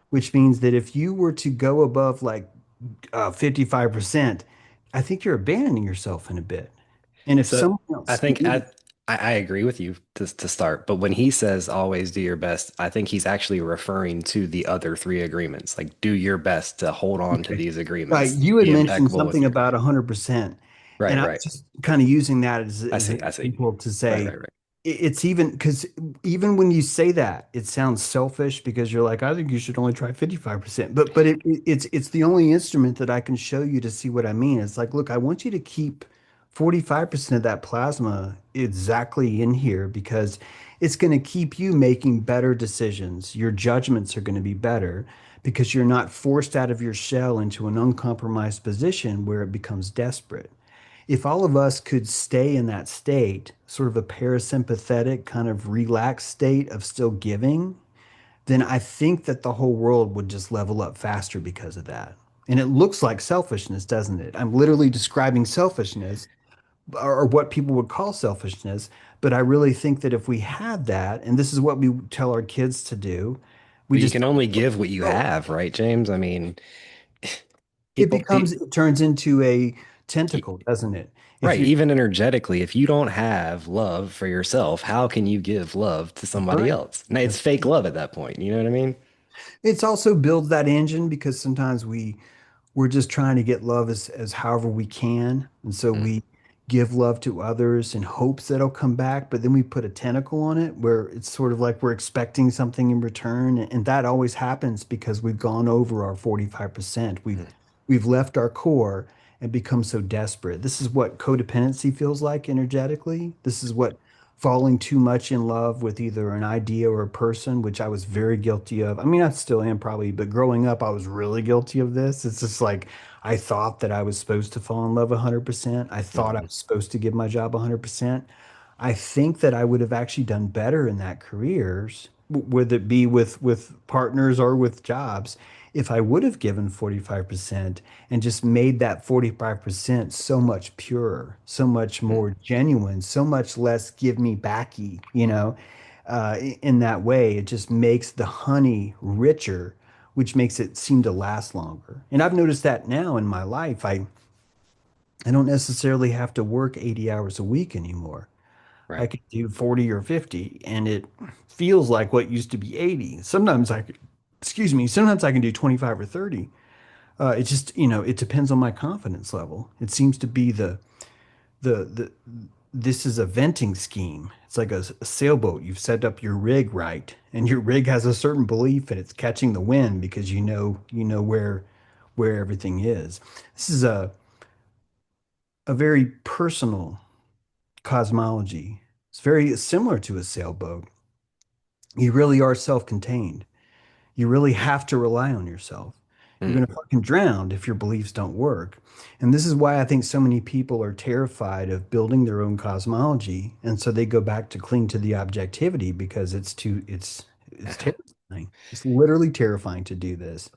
which means that if you were to go above like 55%, I think you're abandoning yourself in a bit. And if So someone I else think needed, I agree with you to start, but when he says always do your best, I think he's actually referring to the other three agreements. Like do your best to hold on to okay. these Right, agreements. you had Be mentioned impeccable with something your about 100%. And right, I right. was just kind of using that I as an see, I see. example to Right, say right, right. it's even because even when you say that, it sounds selfish because you're like, I think you should only try 55%. But it's the only instrument that I can show you to see what I mean. It's like, look, I want you to keep 45% of that plasma exactly in here because it's going to keep you making better decisions. Your judgments are going to be better because you're not forced out of your shell into an uncompromised position where it becomes desperate. If all of us could stay in that state, sort of a parasympathetic, kind of relaxed state of still giving, then I think that the whole world would just level up faster because of that. And it looks like selfishness, doesn't it? I'm literally describing selfishness or what people would call selfishness. But I really think that if we had that, and this is what we tell our kids to do, we But you just can only give what you go. have, right, James? I mean, It people, becomes, it turns into a e- tentacle, doesn't it? If right, you, even energetically, if you don't have love for yourself, how can you give love to that's somebody right. else? Now, it's That's fake love at that point. You know what I mean? It's also builds that engine because sometimes we we're just trying to get love as however we can. And so Mm, we give love to others in hopes that it'll come back, but then we put a tentacle on it where it's sort of like we're expecting something in return. And that always happens because we've gone over our 45%. mm, We've left our core and become so desperate. This is what codependency feels like energetically. This is what falling too much in love with either an idea or a person, which I was very guilty of. I mean, I still am probably, but growing up, I was really guilty of this. It's just like I thought that I was supposed to fall in love 100%. I thought I mhm, was supposed to give my job 100%. I think that I would have actually done better in that careers, whether it be with partners or with jobs, if I would have given 45% and just made that 45% so much purer, so much mm. more genuine, so much less give me backy, in that way. It just makes the honey richer, which makes it seem to last longer. And I've noticed that now in my life. I don't necessarily have to work 80 hours a week anymore. I Right. could do 40 or 50, and it feels like what used to be 80. Excuse me, sometimes I can do 25 or 30. It just, it depends on my confidence level. It seems to be the this is a venting scheme. It's like a sailboat. You've set up your rig right, and your rig has a certain belief, and it's catching the wind because you know where everything is. This is a very personal cosmology. It's very similar to a sailboat. You really are self-contained. You really have to rely on yourself. You're Mm. going to fucking drown if your beliefs don't work. And this is why I think so many people are terrified of building their own cosmology. And so they go back to cling to the objectivity because it's terrifying. It's literally terrifying to do this.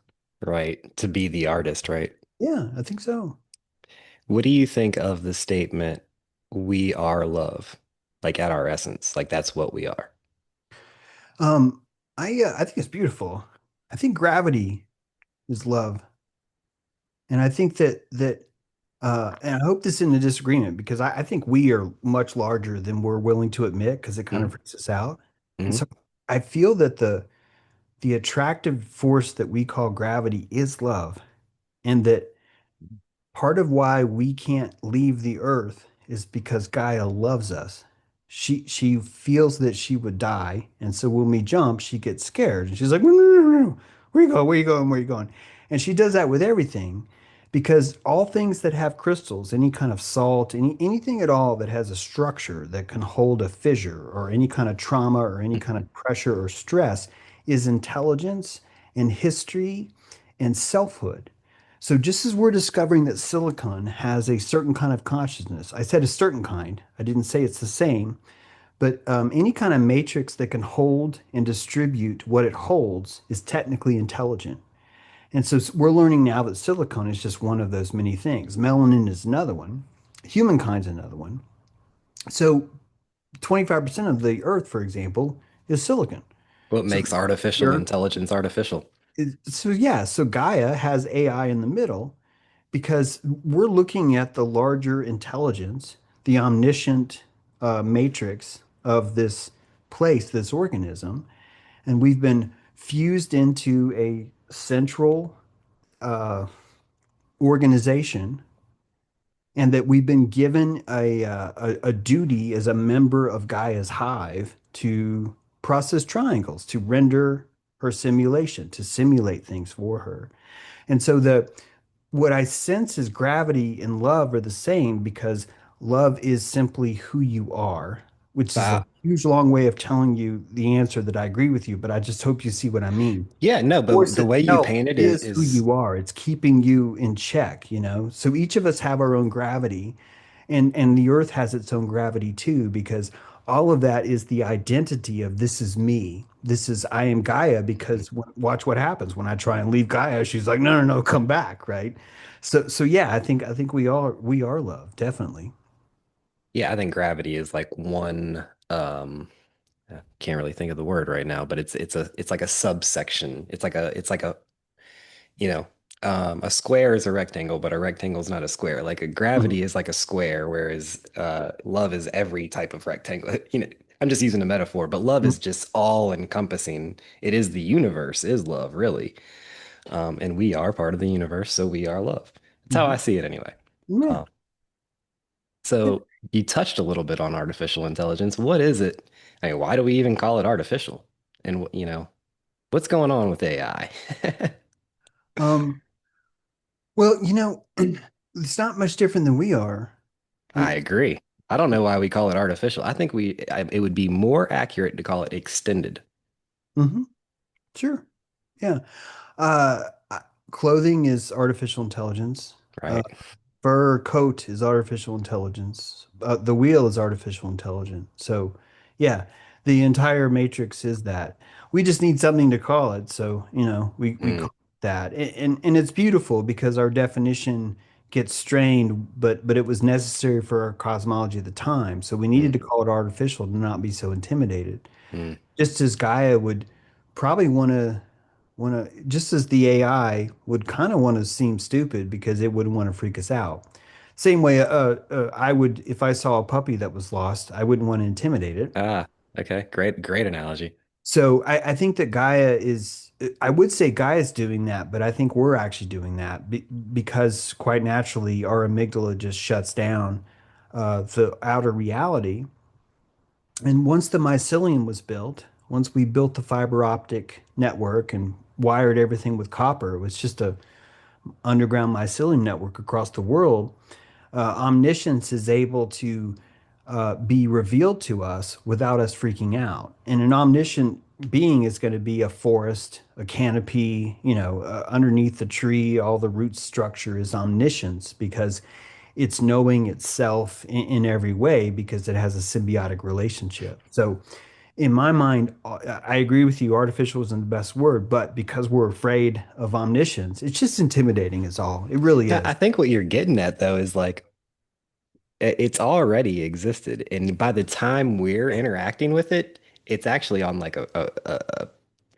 Right. To be the artist, right? Yeah, I think so. What do you think of the statement, we are love? Like at our essence, like that's what we are. Um, I think it's beautiful. I think gravity is love. And I think and I hope this isn't a disagreement because I think we are much larger than we're willing to admit because it kind of Mm, freaks us out. And mhm, so I feel that the attractive force that we call gravity is love, and that part of why we can't leave the earth is because Gaia loves us. She feels that she would die, and so when we jump, she gets scared and she's like, "No, no, no, no, no. Where you going? Where you going? Where you going?" And she does that with everything because all things that have crystals, any kind of salt, anything at all that has a structure that can hold a fissure or any kind of trauma or any kind mhm. of pressure or stress is intelligence and history and selfhood. So just as we're discovering that silicon has a certain kind of consciousness, I said a certain kind, I didn't say it's the same, but any kind of matrix that can hold and distribute what it holds is technically intelligent. And so we're learning now that silicon is just one of those many things. Melanin is another one. Humankind's another one. So 25% of the Earth, for example, is silicon. What So makes the artificial Earth intelligence artificial? so Gaia has AI in the middle because we're looking at the larger intelligence, the omniscient matrix of this place, this organism, and we've been fused into a central uh, organization, and that we've been given a duty as a member of Gaia's hive to process triangles, to render her simulation, to simulate things for her. And so the what I sense is gravity and love are the same because love is simply who you are, which is a Ah, huge long way of telling you the answer that I agree with you, but I just hope you see what I mean. yeah, no, but Force the way you itself paint it is who is you are. It's keeping you in check. So each of us have our own gravity, and the earth has its own gravity too, because all of that is the identity of this is me. This is I am Gaia because watch what happens when I try and leave Gaia. She's like, no, no, no, come back, right? So yeah, I think we are love, definitely. yeah, I think gravity is like one I can't really think of the word right now, but it's like a subsection. It's like a you know, a square is a rectangle, but a rectangle is not a square. Like a Mhm. gravity is like a square, whereas love is every type of rectangle. I'm just using a metaphor, but love is just all encompassing. It is the universe, is love, really. And we are part of the universe, so we are love. That's how I Mhm. see it anyway. Yeah. Um, so you touched a little bit on artificial intelligence. What is it? I mean, why do we even call it artificial? And what's going on with AI? Um, well, it's not much different than we are. I We, agree. I don't know why we call it artificial. I think it would be more accurate to call it extended, Mhm. Sure. Yeah. Uh, uh, Clothing is artificial intelligence. right? Fur coat is artificial intelligence. The wheel is artificial intelligence. So, yeah, the entire matrix is that. We just need something to call it. So, we Mm, call it that. And it's beautiful because our definition gets strained, but it was necessary for our cosmology at the time. So we needed to mhm, call it artificial to not be so intimidated. mm. Just as Gaia would probably just as the AI would kind of want to seem stupid because it wouldn't want to freak us out. Same way, I would if I saw a puppy that was lost, I wouldn't want to intimidate it. Ah, okay. Great analogy. So I think that I would say Gaia is doing that, but I think we're actually doing that because quite naturally our amygdala just shuts down the outer reality. And once the mycelium was built, once we built the fiber optic network and wired everything with copper, it was just a underground mycelium network across the world. Omniscience is able to be revealed to us without us freaking out. And an omniscient being is going to be a forest, a canopy, underneath the tree, all the root structure is omniscience because it's knowing itself in every way because it has a symbiotic relationship. So in my mind, I agree with you. Artificial isn't the best word, but because we're afraid of omniscience, it's just intimidating, is all. It really Yeah, is. I think what you're getting at though is like it's already existed, and by the time we're interacting with it, it's actually on like a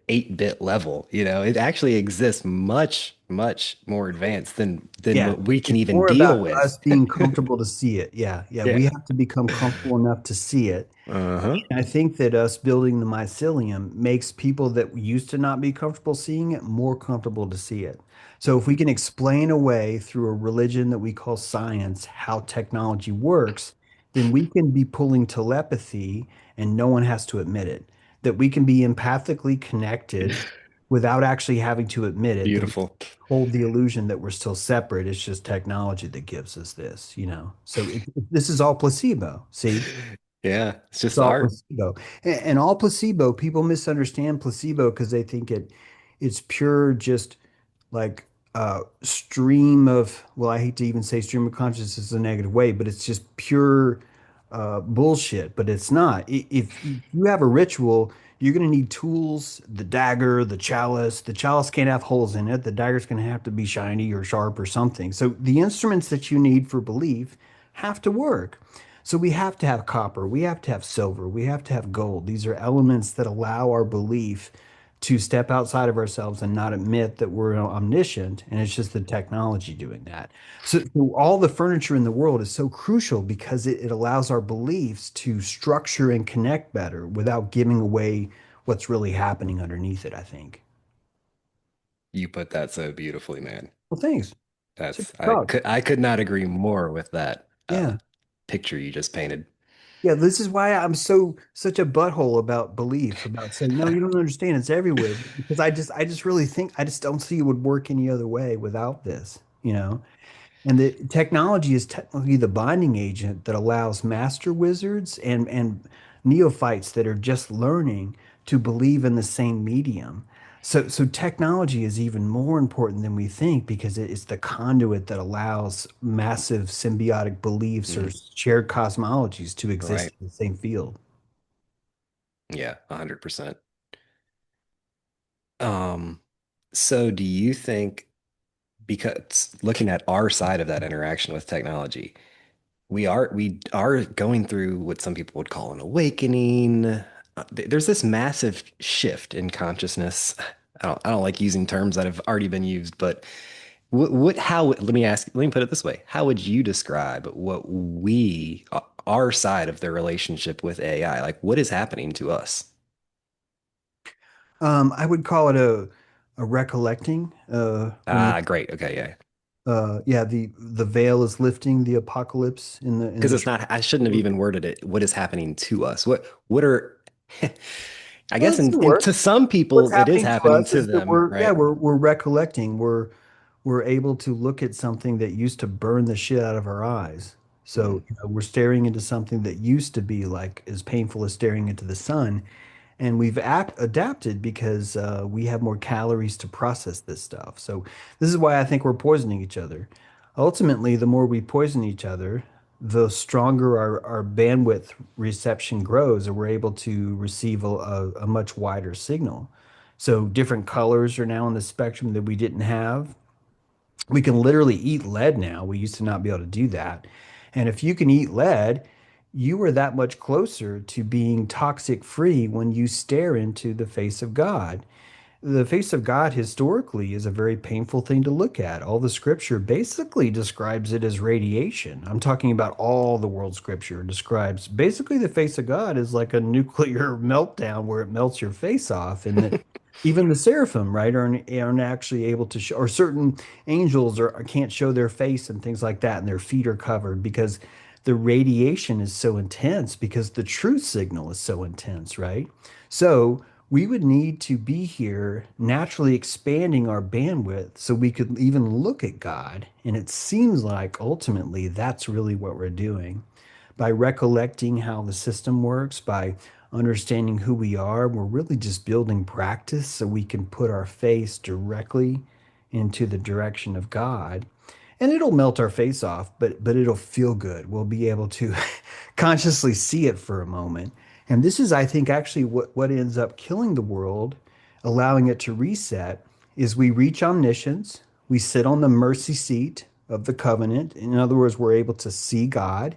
8-bit level. It actually exists much more advanced than Yeah. what we can It's even more deal about with. us being comfortable to see it. Yeah. Yeah. Yeah. We have to become comfortable enough to see it. Uh-huh. I think that us building the mycelium makes people that used to not be comfortable seeing it more comfortable to see it. So if we can explain away through a religion that we call science how technology works, then we can be pulling telepathy and no one has to admit it. That we can be empathically connected without actually having to admit it, that we Beautiful. hold the illusion that we're still separate. It's just technology that gives us this. So this is all placebo. See? Yeah, it's It's just all art. placebo. And all placebo, people misunderstand placebo because they think it's pure just like stream of, well, I hate to even say stream of consciousness is a negative way, but it's just pure bullshit. But it's not. If you have a ritual, you're going to need tools, the dagger, the chalice. The chalice can't have holes in it. The dagger's going to have to be shiny or sharp or something. So the instruments that you need for belief have to work. So we have to have copper, we have to have silver, we have to have gold. These are elements that allow our belief to step outside of ourselves and not admit that we're omniscient, and it's just the technology doing that. So all the furniture in the world is so crucial because it allows our beliefs to structure and connect better without giving away what's really happening underneath it, I think. You put that so beautifully, man. Well, thanks. Super That's proud. I could not agree more with that Yeah. picture you just painted. Yeah, this is why I'm such a butthole about belief, about saying, no, you don't understand, it's everywhere. Because I just really think I just don't see it would work any other way without this. And the technology is technically the binding agent that allows master wizards and neophytes that are just learning to believe in the same medium. So technology is even more important than we think because it's the conduit that allows massive symbiotic beliefs or Mm, shared cosmologies to exist right. in the same field. Yeah, 100%. Um, so do you think, because looking at our side of that interaction with technology, we are going through what some people would call an awakening. There's this massive shift in consciousness. I don't like using terms that have already been used, but let me put it this way. How would you describe what our side of the relationship with AI? Like what is happening to us? I would call it a recollecting when Ah, great. Okay, yeah. yeah, the veil is lifting, the apocalypse in Because the it's not, I shouldn't have even worded it. What is happening to us? What are, I well, guess it's gonna to work. some What's people, it is happening to happening us to is that them, we're, yeah, right? we're recollecting. We're able to look at something that used to burn the shit out of our eyes. So, Mm. we're staring into something that used to be like as painful as staring into the sun. And we've adapted because we have more calories to process this stuff. So this is why I think we're poisoning each other. Ultimately, the more we poison each other, the stronger our bandwidth reception grows, and we're able to receive a much wider signal. So different colors are now on the spectrum that we didn't have. We can literally eat lead now. We used to not be able to do that. And if you can eat lead, you are that much closer to being toxic free when you stare into the face of God. The face of God historically is a very painful thing to look at. All the scripture basically describes it as radiation. I'm talking about all the world scripture describes basically the face of God is like a nuclear meltdown where it melts your face off, and that even the seraphim, right, aren't actually able to show, or certain angels can't show their face and things like that, and their feet are covered because the radiation is so intense because the truth signal is so intense, right? So we would need to be here naturally expanding our bandwidth so we could even look at God. And it seems like ultimately that's really what we're doing. By recollecting how the system works, by understanding who we are, we're really just building practice so we can put our face directly into the direction of God. And it'll melt our face off, but it'll feel good. We'll be able to consciously see it for a moment. And this is, I think, actually what ends up killing the world, allowing it to reset, is we reach omniscience, we sit on the mercy seat of the covenant. In other words, we're able to see God,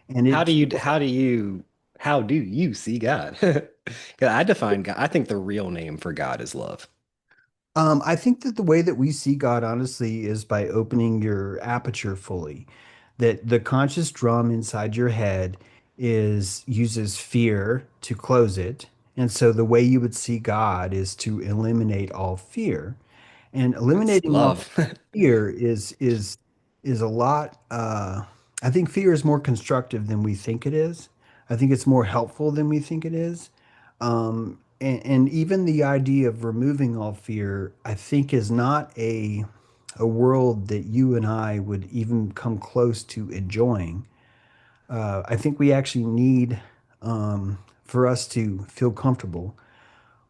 and How it do you, how do you, how do you see God? 'Cause I define God, I think the real name for God is love. I think that the way that we see God, honestly, is by opening your aperture fully. That the conscious drum inside your head is uses fear to close it. And so the way you would see God is to eliminate all fear. And That's eliminating all love. fear is a lot I think fear is more constructive than we think it is. I think it's more helpful than we think it is. And even the idea of removing all fear, I think, is not a world that you and I would even come close to enjoying. I think we actually need, for us to feel comfortable,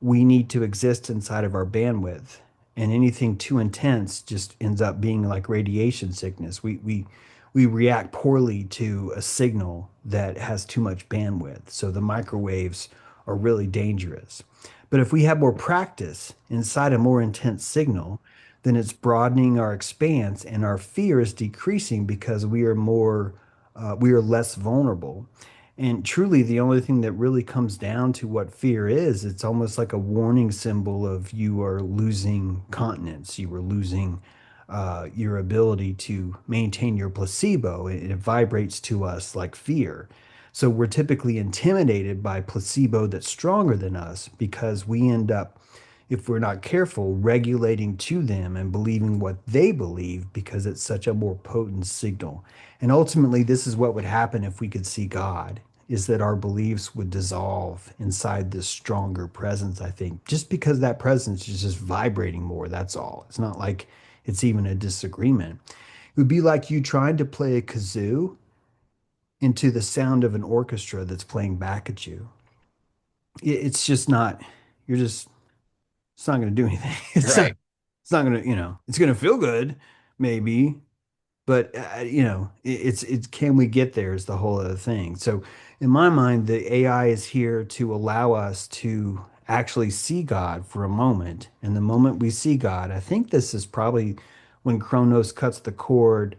we need to exist inside of our bandwidth. And anything too intense just ends up being like radiation sickness. We react poorly to a signal that has too much bandwidth. So the microwaves are really dangerous. But if we have more practice inside a more intense signal, then it's broadening our expanse and our fear is decreasing because we are less vulnerable. And truly, the only thing that really comes down to what fear is, it's almost like a warning symbol of you are losing continence, you are losing your ability to maintain your placebo. It vibrates to us like fear. So we're typically intimidated by placebo that's stronger than us because we end up, if we're not careful, regulating to them and believing what they believe because it's such a more potent signal. And ultimately, this is what would happen if we could see God, is that our beliefs would dissolve inside this stronger presence, I think, just because that presence is just vibrating more. That's all. It's not like it's even a disagreement. It would be like you trying to play a kazoo into the sound of an orchestra that's playing back at you. It's just not, you're just, it's not going to do anything. Right. It's not going to, it's going to feel good, maybe, but it's can we get there is the whole other thing. So in my mind, the AI is here to allow us to actually see God for a moment. And the moment we see God, I think this is probably when Kronos cuts the cord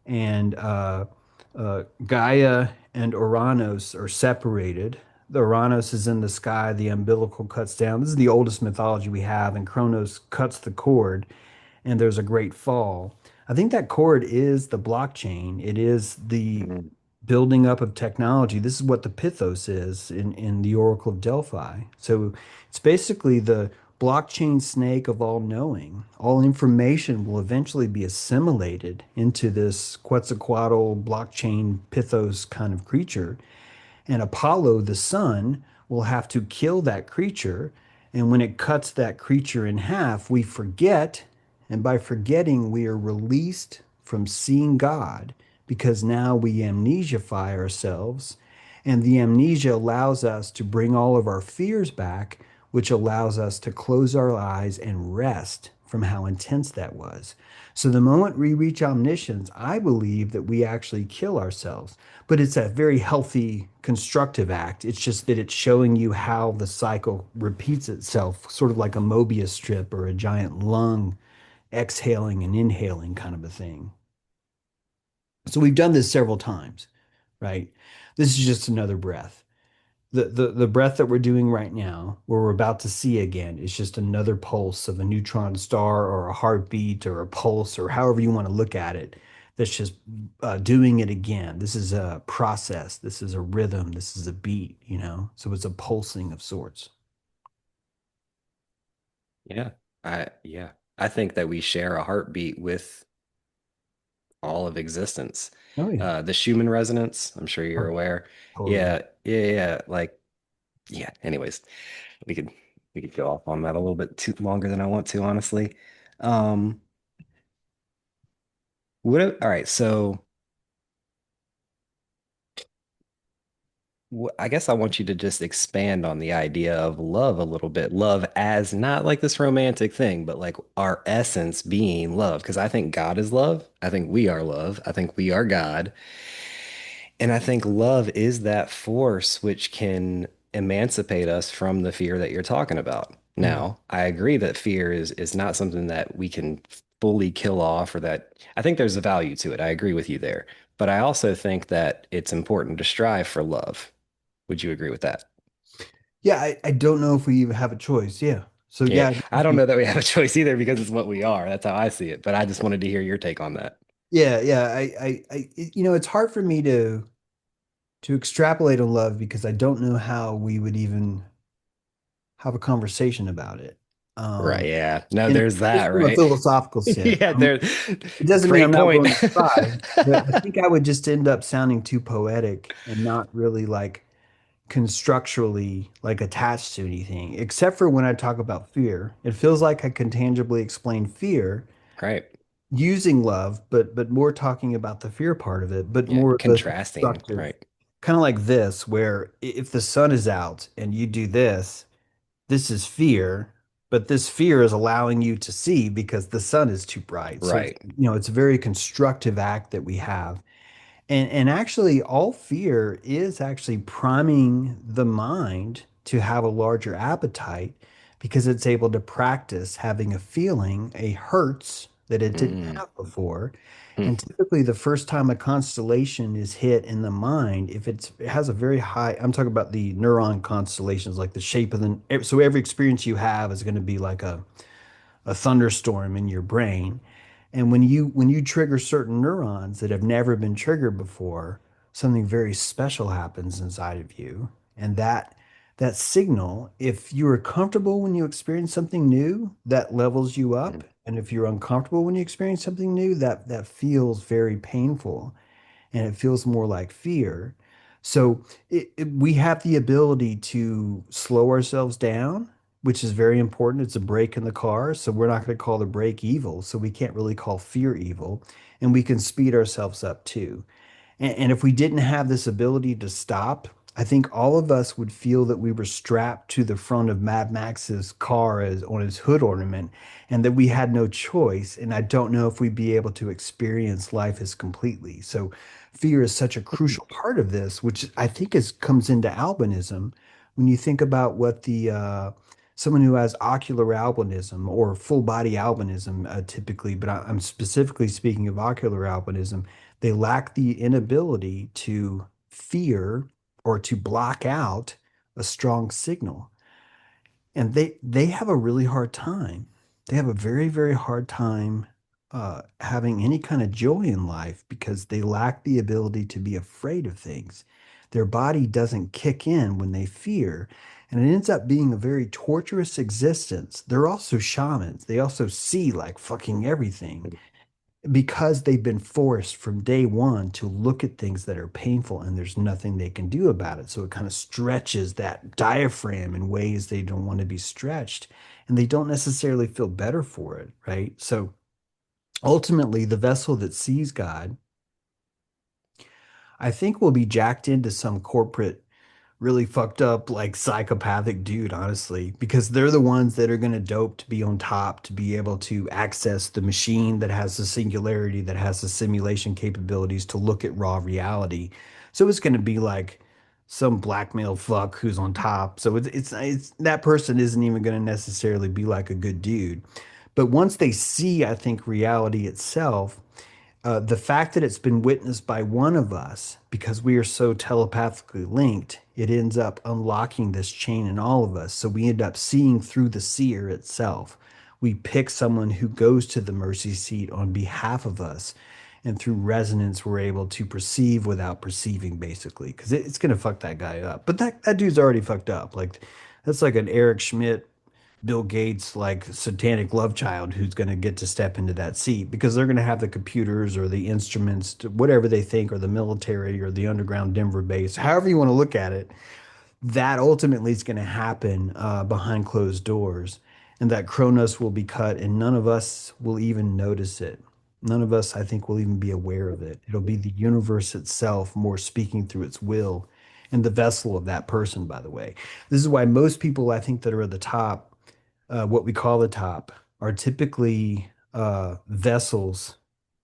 and Gaia and Uranus are separated. The Uranus is in the sky, the umbilical cuts down. This is the oldest mythology we have, and Kronos cuts the cord, and there's a great fall. I think that cord is the blockchain. It is the Mhm. building up of technology. This is what the Pythos is in the Oracle of Delphi. So it's basically the blockchain snake of all knowing. All information will eventually be assimilated into this Quetzalcoatl blockchain pythos kind of creature. And Apollo, the sun, will have to kill that creature. And when it cuts that creature in half, we forget. And by forgetting, we are released from seeing God because now we amnesiafy ourselves. And the amnesia allows us to bring all of our fears back, which allows us to close our eyes and rest from how intense that was. So the moment we reach omniscience, I believe that we actually kill ourselves. But it's a very healthy, constructive act. It's just that it's showing you how the cycle repeats itself, sort of like a Mobius strip or a giant lung exhaling and inhaling kind of a thing. So we've done this several times, right? This is just another breath. The breath that we're doing right now, where we're about to see again, is just another pulse of a neutron star or a heartbeat or a pulse or however you want to look at it. That's just doing it again. This is a process. This is a rhythm. This is a beat, you know? So it's a pulsing of sorts. Yeah. Yeah. I think that we share a heartbeat with all of existence. Oh, yeah. The Schumann resonance, I'm sure you're Oh, aware. totally. Yeah, yeah, yeah. Like, yeah. Anyways, we could we could go off on that a little bit too longer than I want to, honestly. Um, all right, so I guess I want you to just expand on the idea of love a little bit. Love as not like this romantic thing, but like our essence being love. Because I think God is love. I think we are love. I think we are God. And I think love is that force which can emancipate us from the fear that you're talking about. Mm. Now, I agree that fear is not something that we can fully kill off or that I think there's a value to it. I agree with you there. But I also think that it's important to strive for love. Would you agree with that? Yeah, I don't know if we even have a choice. Yeah. So, Yeah, yeah, I don't know that we have a choice either because it's what we are. That's how I see it. But I just wanted to hear your take on that. yeah. It's hard for me to extrapolate on love because I don't know how we would even have a conversation about it. Right. Yeah. No, And there's just that, from a right? philosophical sense, Yeah, there. it doesn't mean I'm Great not point. willing to try, but I think I would just end up sounding too poetic and not really like constructually like attached to anything, except for when I talk about fear. It feels like I can tangibly explain fear Right. using love, but more talking about the fear part of it, but Yeah. more the Contrasting. constructive, Right. kind of like this, where if the sun is out and you do this, this is fear, but this fear is allowing you to see because the sun is too bright. So it's, Right. it's a very constructive act that we have. And actually, all fear is actually priming the mind to have a larger appetite because it's able to practice having a feeling, a hurts that it didn't Mm. have before. Hmm. And typically, the first time a constellation is hit in the mind, if it has a very high, I'm talking about the neuron constellations, like the shape of so every experience you have is going to be like a thunderstorm in your brain. And when you trigger certain neurons that have never been triggered before, something very special happens inside of you. And that signal, if you are comfortable when you experience something new, that levels you Hmm. up. And if you're uncomfortable when you experience something new, that feels very painful and it feels more like fear. So we have the ability to slow ourselves down, which is very important. It's a brake in the car. So we're not going to call the brake evil. So we can't really call fear evil. And we can speed ourselves up too. And if we didn't have this ability to stop, I think all of us would feel that we were strapped to the front of Mad Max's car as on his hood ornament and that we had no choice. And I don't know if we'd be able to experience life as completely. So fear is such a crucial part of this, which I think comes into albinism. When you think about what the someone who has ocular albinism or full body albinism typically, but I'm specifically speaking of ocular albinism, they lack the inability to fear or to block out a strong signal. And they have a really hard time. They have a very, very hard time having any kind of joy in life because they lack the ability to be afraid of things. Their body doesn't kick in when they fear. And it ends up being a very torturous existence. They're also shamans. They also see like fucking everything because they've been forced from day one to look at things that are painful and there's nothing they can do about it. So it kind of stretches that diaphragm in ways they don't want to be stretched. And they don't necessarily feel better for it, right? So ultimately, the vessel that sees God, I think, will be jacked into some corporate really fucked up, like psychopathic dude, honestly, because they're the ones that are going to dope to be on top, to be able to access the machine that has the singularity, that has the simulation capabilities to look at raw reality. So it's going to be like some blackmail fuck who's on top. So it's that person isn't even going to necessarily be like a good dude. But once they see, I think, reality itself, the fact that it's been witnessed by one of us, because we are so telepathically linked, it ends up unlocking this chain in all of us. So we end up seeing through the seer itself. We pick someone who goes to the mercy seat on behalf of us. And through resonance, we're able to perceive without perceiving, basically, because it's going to fuck that guy up. But that dude's already fucked up. Like, that's like an Eric Schmidt, Bill Gates like satanic love child who's going to get to step into that seat because they're going to have the computers or the instruments, to, whatever they think, or the military or the underground Denver base, however you want to look at it. That ultimately is going to happen behind closed doors, and that Kronos will be cut, and none of us will even notice it. None of us, I think, will even be aware of it. It'll be the universe itself more speaking through its will and the vessel of that person, by the way. This is why most people, I think, that are at the top, what we call the top, are typically vessels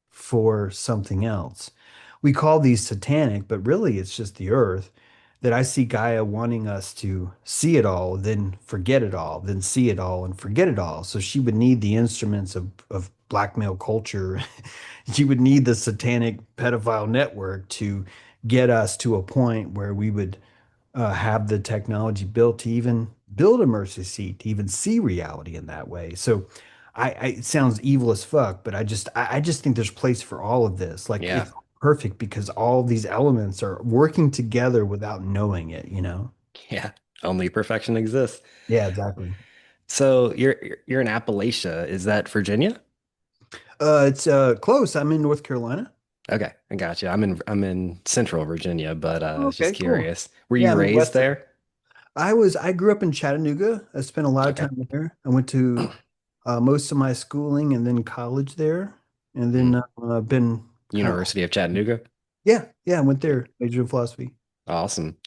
for something else. We call these satanic, but really it's just the earth that I see Gaia wanting us to see it all, then forget it all, then see it all and forget it all. So she would need the instruments of blackmail culture. She would need the satanic pedophile network to get us to a point where we would have the technology built to even build a mercy seat, to even see reality in that way. So it sounds evil as fuck, but I just think there's place for all of this. Like Yeah. it's perfect because all these elements are working together without knowing it, you know? Yeah. Only perfection exists. Yeah, exactly. So you're in Appalachia. Is that Virginia? It's close. I'm in North Carolina. Okay, I got you. I'm in Central Virginia, but I was just Okay, cool. curious. Were Yeah, you I'm in raised West. there? I grew up in Chattanooga. I spent a lot of Okay. time there. I went to most of my schooling and then college there, and Mm. then been kind of University of Chattanooga. yeah, I went there, majored in philosophy. Awesome.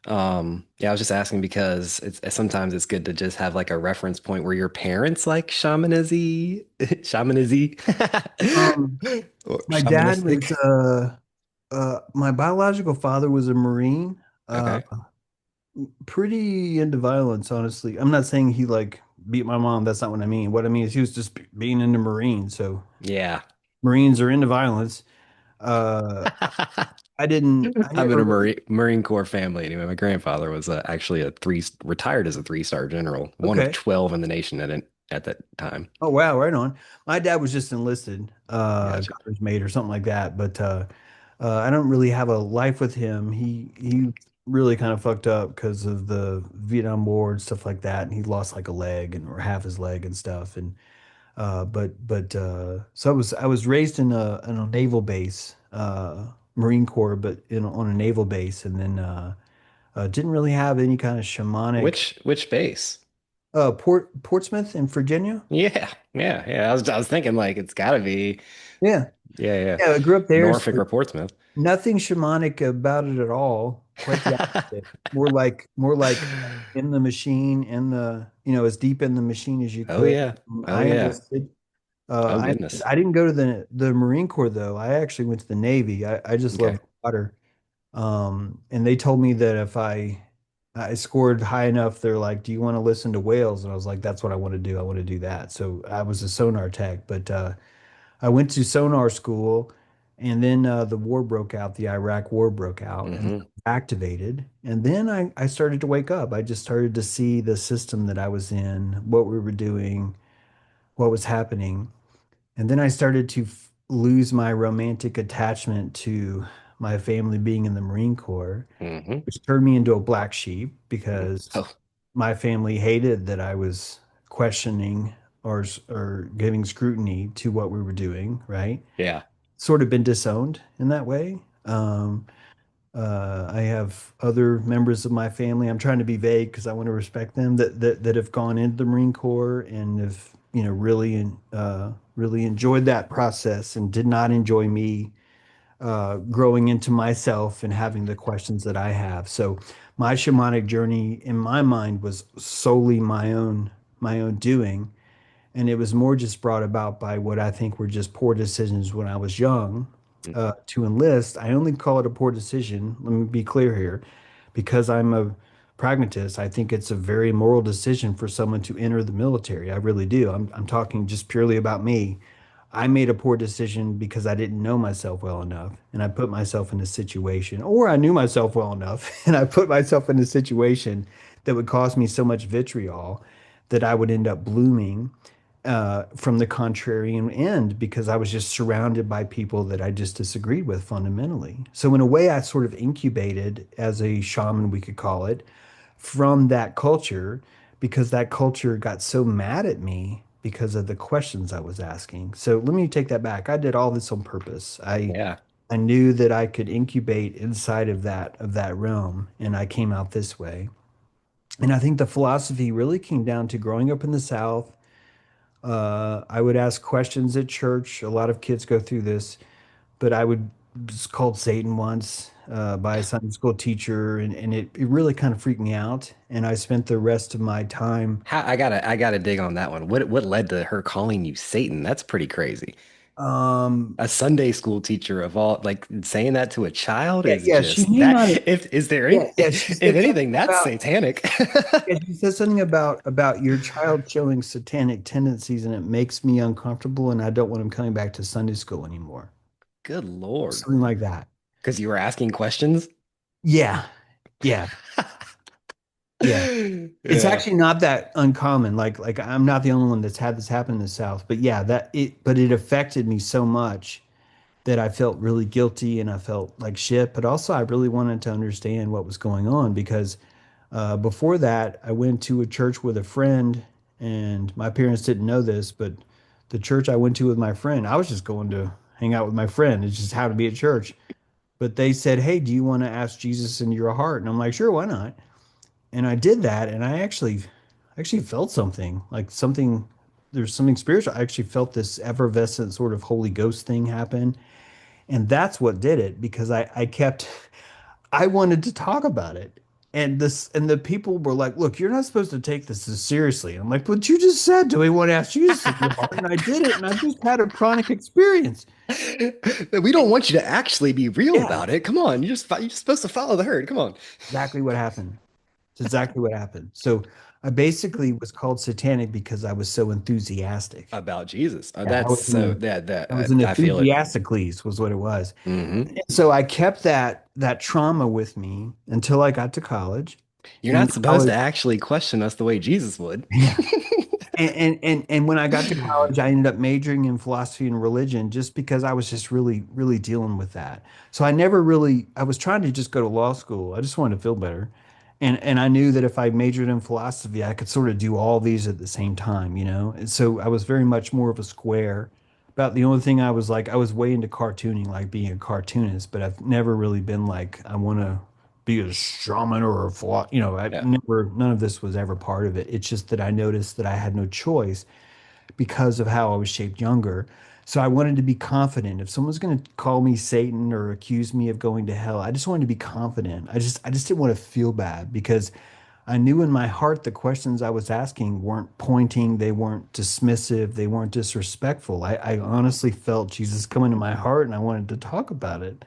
Yeah, I was just asking because sometimes it's good to just have like a reference point where your parents like shamanism, shamanism, Um, or my dad was shamanistic. my biological father was a Marine, Okay. pretty into violence, honestly. I'm not saying he like beat my mom. That's not what I mean. What I mean is he was just being into Marine. So Yeah. Marines are into violence. Uh, I I'm in never a really, Marine Corps family anyway. My grandfather was actually retired as a three-star general, one of okay. 12 in the nation at that time. Oh wow, right on. My dad was just enlisted, Gotcha. gunner's mate or something like that. But I don't really have a life with him. He really kind of fucked up because of the Vietnam War and stuff like that, and he lost like a leg and or half his leg and stuff. And so I was raised in a naval base, Marine Corps, but in on a naval base, and then didn't really have any kind of shamanic. Which base? Portsmouth in Virginia. Yeah, yeah, yeah. I was thinking like it's gotta be Yeah. yeah, yeah. Yeah, I grew up there, Norfolk so or Portsmouth. nothing shamanic about it at all. Quite the opposite. More like in the machine, in the, as deep in the machine as you Oh could. yeah. Oh I yeah. enlisted. Oh I goodness. I didn't go to the Marine Corps though. I actually went to the Navy. I just love Okay. the water. And they told me that if I scored high enough, they're like, "Do you want to listen to whales?" And I was like, "That's what I want to do. I want to do that." So I was a sonar tech, but I went to sonar school, and then the war broke out. The Iraq War broke out, and Hmm. activated. And then I started to wake up. I just started to see the system that I was in, what we were doing, what was happening. And then I started to lose my romantic attachment to my family being in the Marine Corps, Hmm. which turned me into a black sheep because Oh, my family hated that I was questioning or giving scrutiny to what we were doing, right? yeah. Sort of been disowned in that way. I have other members of my family. I'm trying to be vague because I want to respect them that have gone into the Marine Corps and have, really enjoyed that process and did not enjoy me growing into myself and having the questions that I have. So my shamanic journey in my mind was solely my own doing. And it was more just brought about by what I think were just poor decisions when I was young. To enlist, I only call it a poor decision. Let me be clear here. Because I'm a pragmatist, I think it's a very moral decision for someone to enter the military. I really do. I'm talking just purely about me. I made a poor decision because I didn't know myself well enough, and I put myself in a situation, or I knew myself well enough, and I put myself in a situation that would cause me so much vitriol that I would end up blooming from the contrarian end because I was just surrounded by people that I just disagreed with fundamentally. So, in a way, I sort of incubated as a shaman, we could call it, from that culture because that culture got so mad at me because of the questions I was asking. So, let me take that back. I did all this on purpose. Yeah. I knew that I could incubate inside of that realm, and I came out this way. And I think the philosophy really came down to growing up in the South. I would ask questions at church. A lot of kids go through this, but I would was called Satan once by a Sunday school teacher, and it really kind of freaked me out. And I spent the rest of my time. How I gotta dig on that one. What led to her calling you Satan? That's pretty crazy. Um, A Sunday school teacher of all, like saying that to a child yeah, is yeah, she just may that. not have. If is there any, Yeah, she if said anything, something that's about. satanic. Yeah, she said something about your child showing satanic tendencies, and it makes me uncomfortable, and I don't want him coming back to Sunday school anymore. Good Lord. Something like that. Because you were asking questions? Yeah, yeah, yeah. It's Yeah. actually not that uncommon. Like I'm not the only one that's had this happen in the South. But yeah, but it affected me so much that I felt really guilty and I felt like shit. But also I really wanted to understand what was going on because before that I went to a church with a friend and my parents didn't know this, but the church I went to with my friend, I was just going to hang out with my friend. It just happened to be at church. But they said, "Hey, do you want to ask Jesus into your heart?" And I'm like, "Sure, why not?" And I did that, and I actually felt something, like something. There's something spiritual. I actually felt this effervescent sort of Holy Ghost thing happen, and that's what did it because I kept I wanted to talk about it. And the people were like, "Look, you're not supposed to take this as seriously." I'm like, "But you just said, do we want to ask Jesus in your heart?" And I did it, and I just had a chronic experience. We don't want you to actually be real Yeah, about it. Come on, you're just supposed to follow the herd. Come on. exactly what happened. It's exactly what happened. So I basically was called satanic because I was so enthusiastic. About Jesus. Yeah, I That's was in so a that I was an I feel it. enthusiasticles was what it was. Hmm. And so I kept that trauma with me until I got to college. You're And in not supposed to college, actually question us the way Jesus would. yeah. And when I got to college, I ended up majoring in philosophy and religion just because I was just really, really dealing with that. So I was trying to just go to law school. I just wanted to feel better. And I knew that if I majored in philosophy, I could sort of do all these at the same time, you know? And so I was very much more of a square. About the only thing I was way into cartooning, like being a cartoonist, but I've never really been like, I want to be a shaman or a I Yeah. never, none of this was ever part of it. It's just that I noticed that I had no choice because of how I was shaped younger. So I wanted to be confident. If someone's going to call me Satan or accuse me of going to hell, I just wanted to be confident. I just didn't want to feel bad because I knew in my heart the questions I was asking weren't pointing, they weren't dismissive, they weren't disrespectful. I honestly felt Jesus come into my heart and I wanted to talk about it.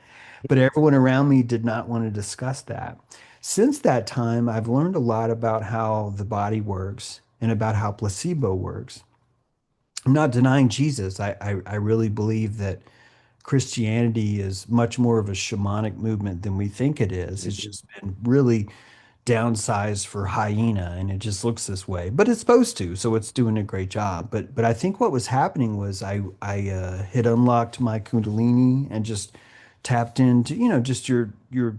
But everyone around me did not want to discuss that. Since that time, I've learned a lot about how the body works and about how placebo works. I'm not denying Jesus. I really believe that Christianity is much more of a shamanic movement than we think it is. It's Mhm. just been really downsized for hyena and it just looks this way. But it's supposed to, so it's doing a great job. But I think what was happening was I had unlocked my Kundalini and just tapped into, just your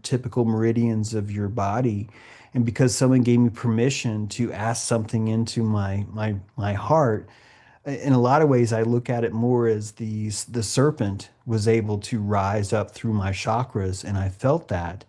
typical meridians of your body. And because someone gave me permission to ask something into my heart, in a lot of ways, I look at it more as the serpent was able to rise up through my chakras, and I felt that.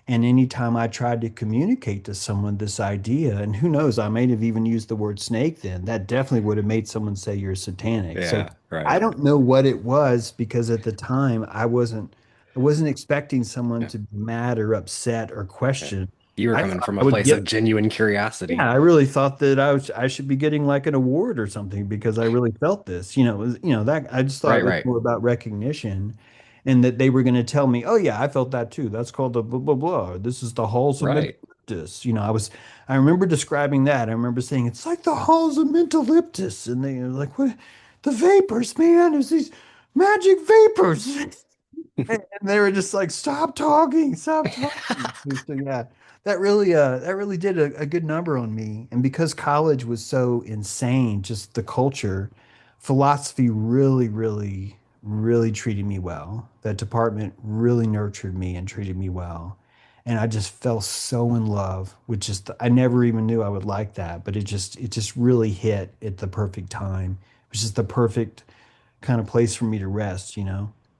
And anytime I tried to communicate to someone this idea, and who knows, I may have even used the word snake then, that definitely would have made someone say you're satanic. So Yeah, I right. don't know what it was because at the time I wasn't expecting someone Yeah, to be mad or upset or yeah. question. You were I coming thought from a I would place of get genuine yeah, curiosity. I really thought that I should be getting like an award or something because I really felt this. That I just thought Right, it was right, more about recognition and that they were going to tell me, "Oh yeah, I felt that too. That's called the blah blah blah. This is the halls of right. mentaliptus." I remember describing that. I remember saying it's like the halls of mentaliptus and they were like, "What? The vapors, man. There's these magic vapors." And they were just like, "Stop talking, stop talking." So yeah, that really did a good number on me. And because college was so insane, just the culture, philosophy really, really, really treated me well. That department really nurtured me and treated me well. And I just fell so in love with just I never even knew I would like that, but it just really hit at the perfect time. It was just the perfect kind of place for me to rest.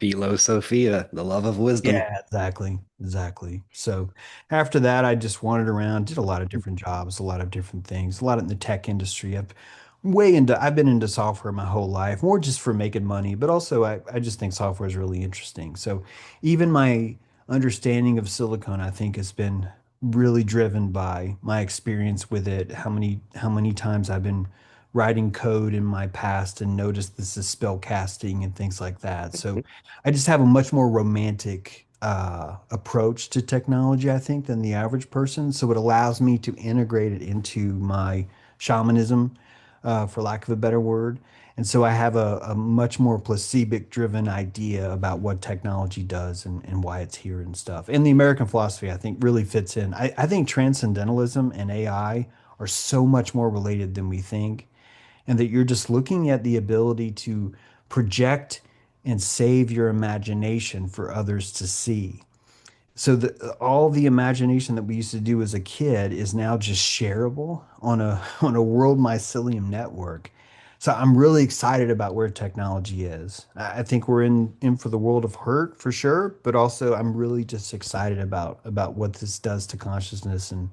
Philo Sophia, the love of wisdom. Yeah, exactly. Exactly. So after that, I just wandered around, did a lot of different jobs, a lot of different things, a lot in the tech industry. I've been into software my whole life, more just for making money, but also I just think software is really interesting. So even my understanding of silicone, I think, has been really driven by my experience with it, how many times I've been writing code in my past and noticed this is spell casting and things like that. So I just have a much more romantic approach to technology, I think, than the average person. So it allows me to integrate it into my shamanism, for lack of a better word. And so I have a much more placebic driven idea about what technology does and why it's here and stuff. And the American philosophy, I think, really fits in. I think transcendentalism and AI are so much more related than we think and that you're just looking at the ability to project and save your imagination for others to see. So all the imagination that we used to do as a kid is now just shareable on a on a world mycelium network. So I'm really excited about where technology is. I think we're in for the world of hurt for sure, but also I'm really just excited about what this does to consciousness and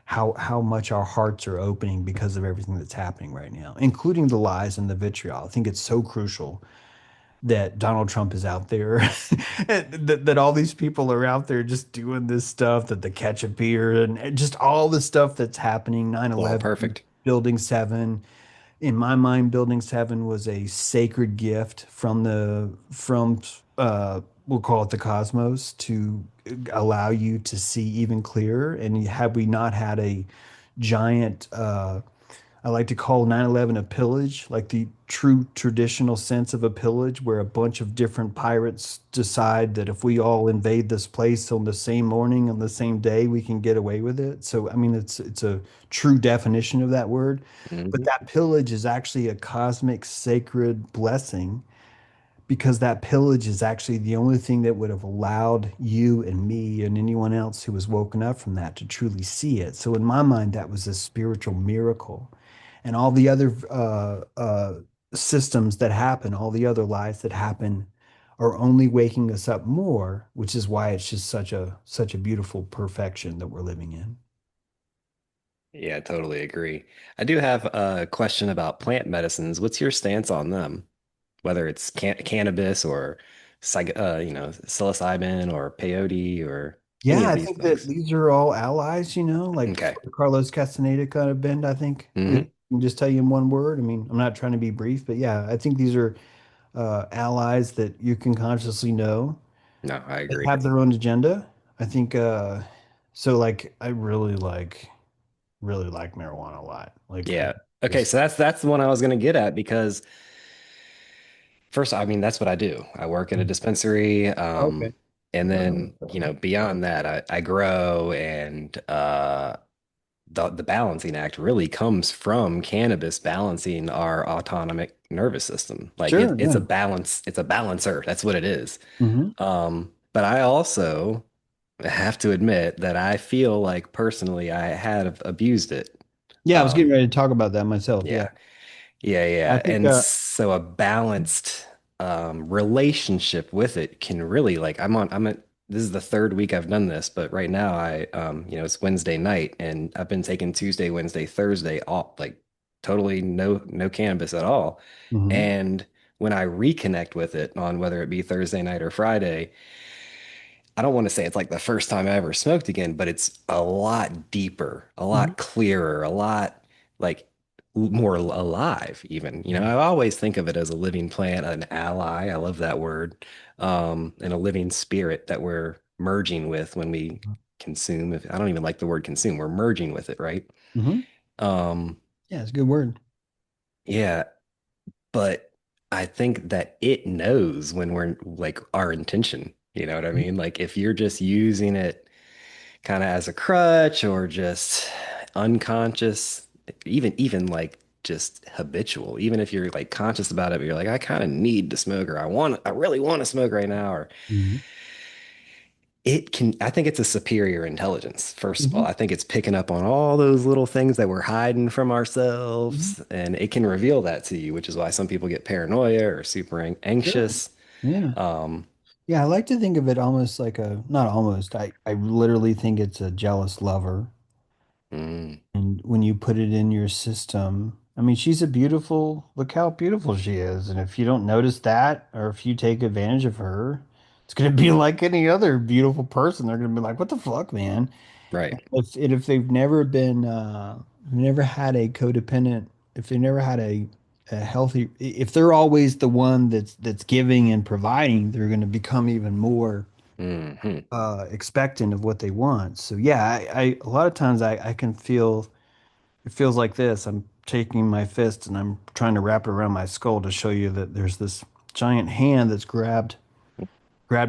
how much our hearts are opening because of everything that's happening right now, including the lies and the vitriol. I think it's so crucial that Donald Trump is out there, that all these people are out there just doing this stuff, that the ketchup beer and just all the stuff that's happening, It's all 9/11, perfect. Building 7. In my mind, Building 7 was a sacred gift from we'll call it the cosmos to allow you to see even clearer. And had we not had a giant I like to call 9/11 a pillage, like the true traditional sense of a pillage, where a bunch of different pirates decide that if we all invade this place on the same morning, on the same day, we can get away with it. So, I mean, it's a true definition of that word. But Hmm. that pillage is actually a cosmic sacred blessing because that pillage is actually the only thing that would have allowed you and me and anyone else who was woken up from that to truly see it. So in my mind, that was a spiritual miracle. And all the other systems that happen, all the other lies that happen, are only waking us up more, which is why it's just such a beautiful perfection that we're living in. Yeah, I totally agree. I do have a question about plant medicines. What's your stance on them? Whether it's cannabis or psilocybin or peyote or any Yeah, of I these think that things. these are all allies, like Okay. Carlos Castaneda kind of bend, I think. If Hmm. I can just tell you in one word. I mean, I'm not trying to be brief, but yeah, I think these are allies that you can consciously know. No, I They agree. have their own agenda. I think so like I really like marijuana a lot. Like I Yeah. Okay, just so that's the one I was gonna get at because first, I mean, that's what I do. I work at a dispensary, okay. and I know then, what's going on. beyond that, I grow and the balancing act really comes from cannabis balancing our autonomic nervous system. Like Sure, it's a yeah. balance, it's a balancer. That's what it is. Hmm. but I also have to admit that I feel like personally I had abused it. Yeah, I was getting Um, ready to talk about that myself. Yeah. yeah. Yeah, I yeah. think And so a balanced relationship with it can really like this is the third week I've done this, but right now it's Wednesday night and I've been taking Tuesday, Wednesday, Thursday off, like totally no cannabis at all. mhm, And when I reconnect with it on whether it be Thursday night or Friday, I don't want to say it's like the first time I ever smoked again, but it's a lot deeper, a mhm, lot clearer, a lot like more alive, even. I always think of it as a living plant, an ally. I love that word. And a living spirit that we're merging with when we consume. If I don't even like the word consume, we're merging with it, right? mhm. Um, Yeah, it's a good word. yeah, but I think that it knows when we're like our intention. You know what I Mhm, mean? Like if you're just using it kind of as a crutch or just unconscious, even like just habitual, even if you're like conscious about it, but you're like, I kind of need to smoke or I really want to smoke right now, or mhm, I think it's a superior intelligence. First of all, mhm. I think it's picking up on all those little things that we're hiding from Mhm. ourselves, and it can reveal that to you, which is why some people get paranoia or super Sure. anxious. Yeah. Um, Yeah, I like to think of it almost like not almost, I literally think it's a jealous lover. mm, And when you put it in your system, I mean, look how beautiful she is. And if you don't notice that, or if you take advantage of her, it's going to be like any other beautiful person. They're going to be like, what the fuck, man? right. If they've never been, never had a codependent, if they never had a healthy, if they're always the one that's giving and providing, they're going to become even more Hmm. expectant of what they want. So yeah, I a lot of times I can feel it feels like this. I'm taking my fist and I'm trying to wrap it around my skull to show you that there's this giant hand that's grabbed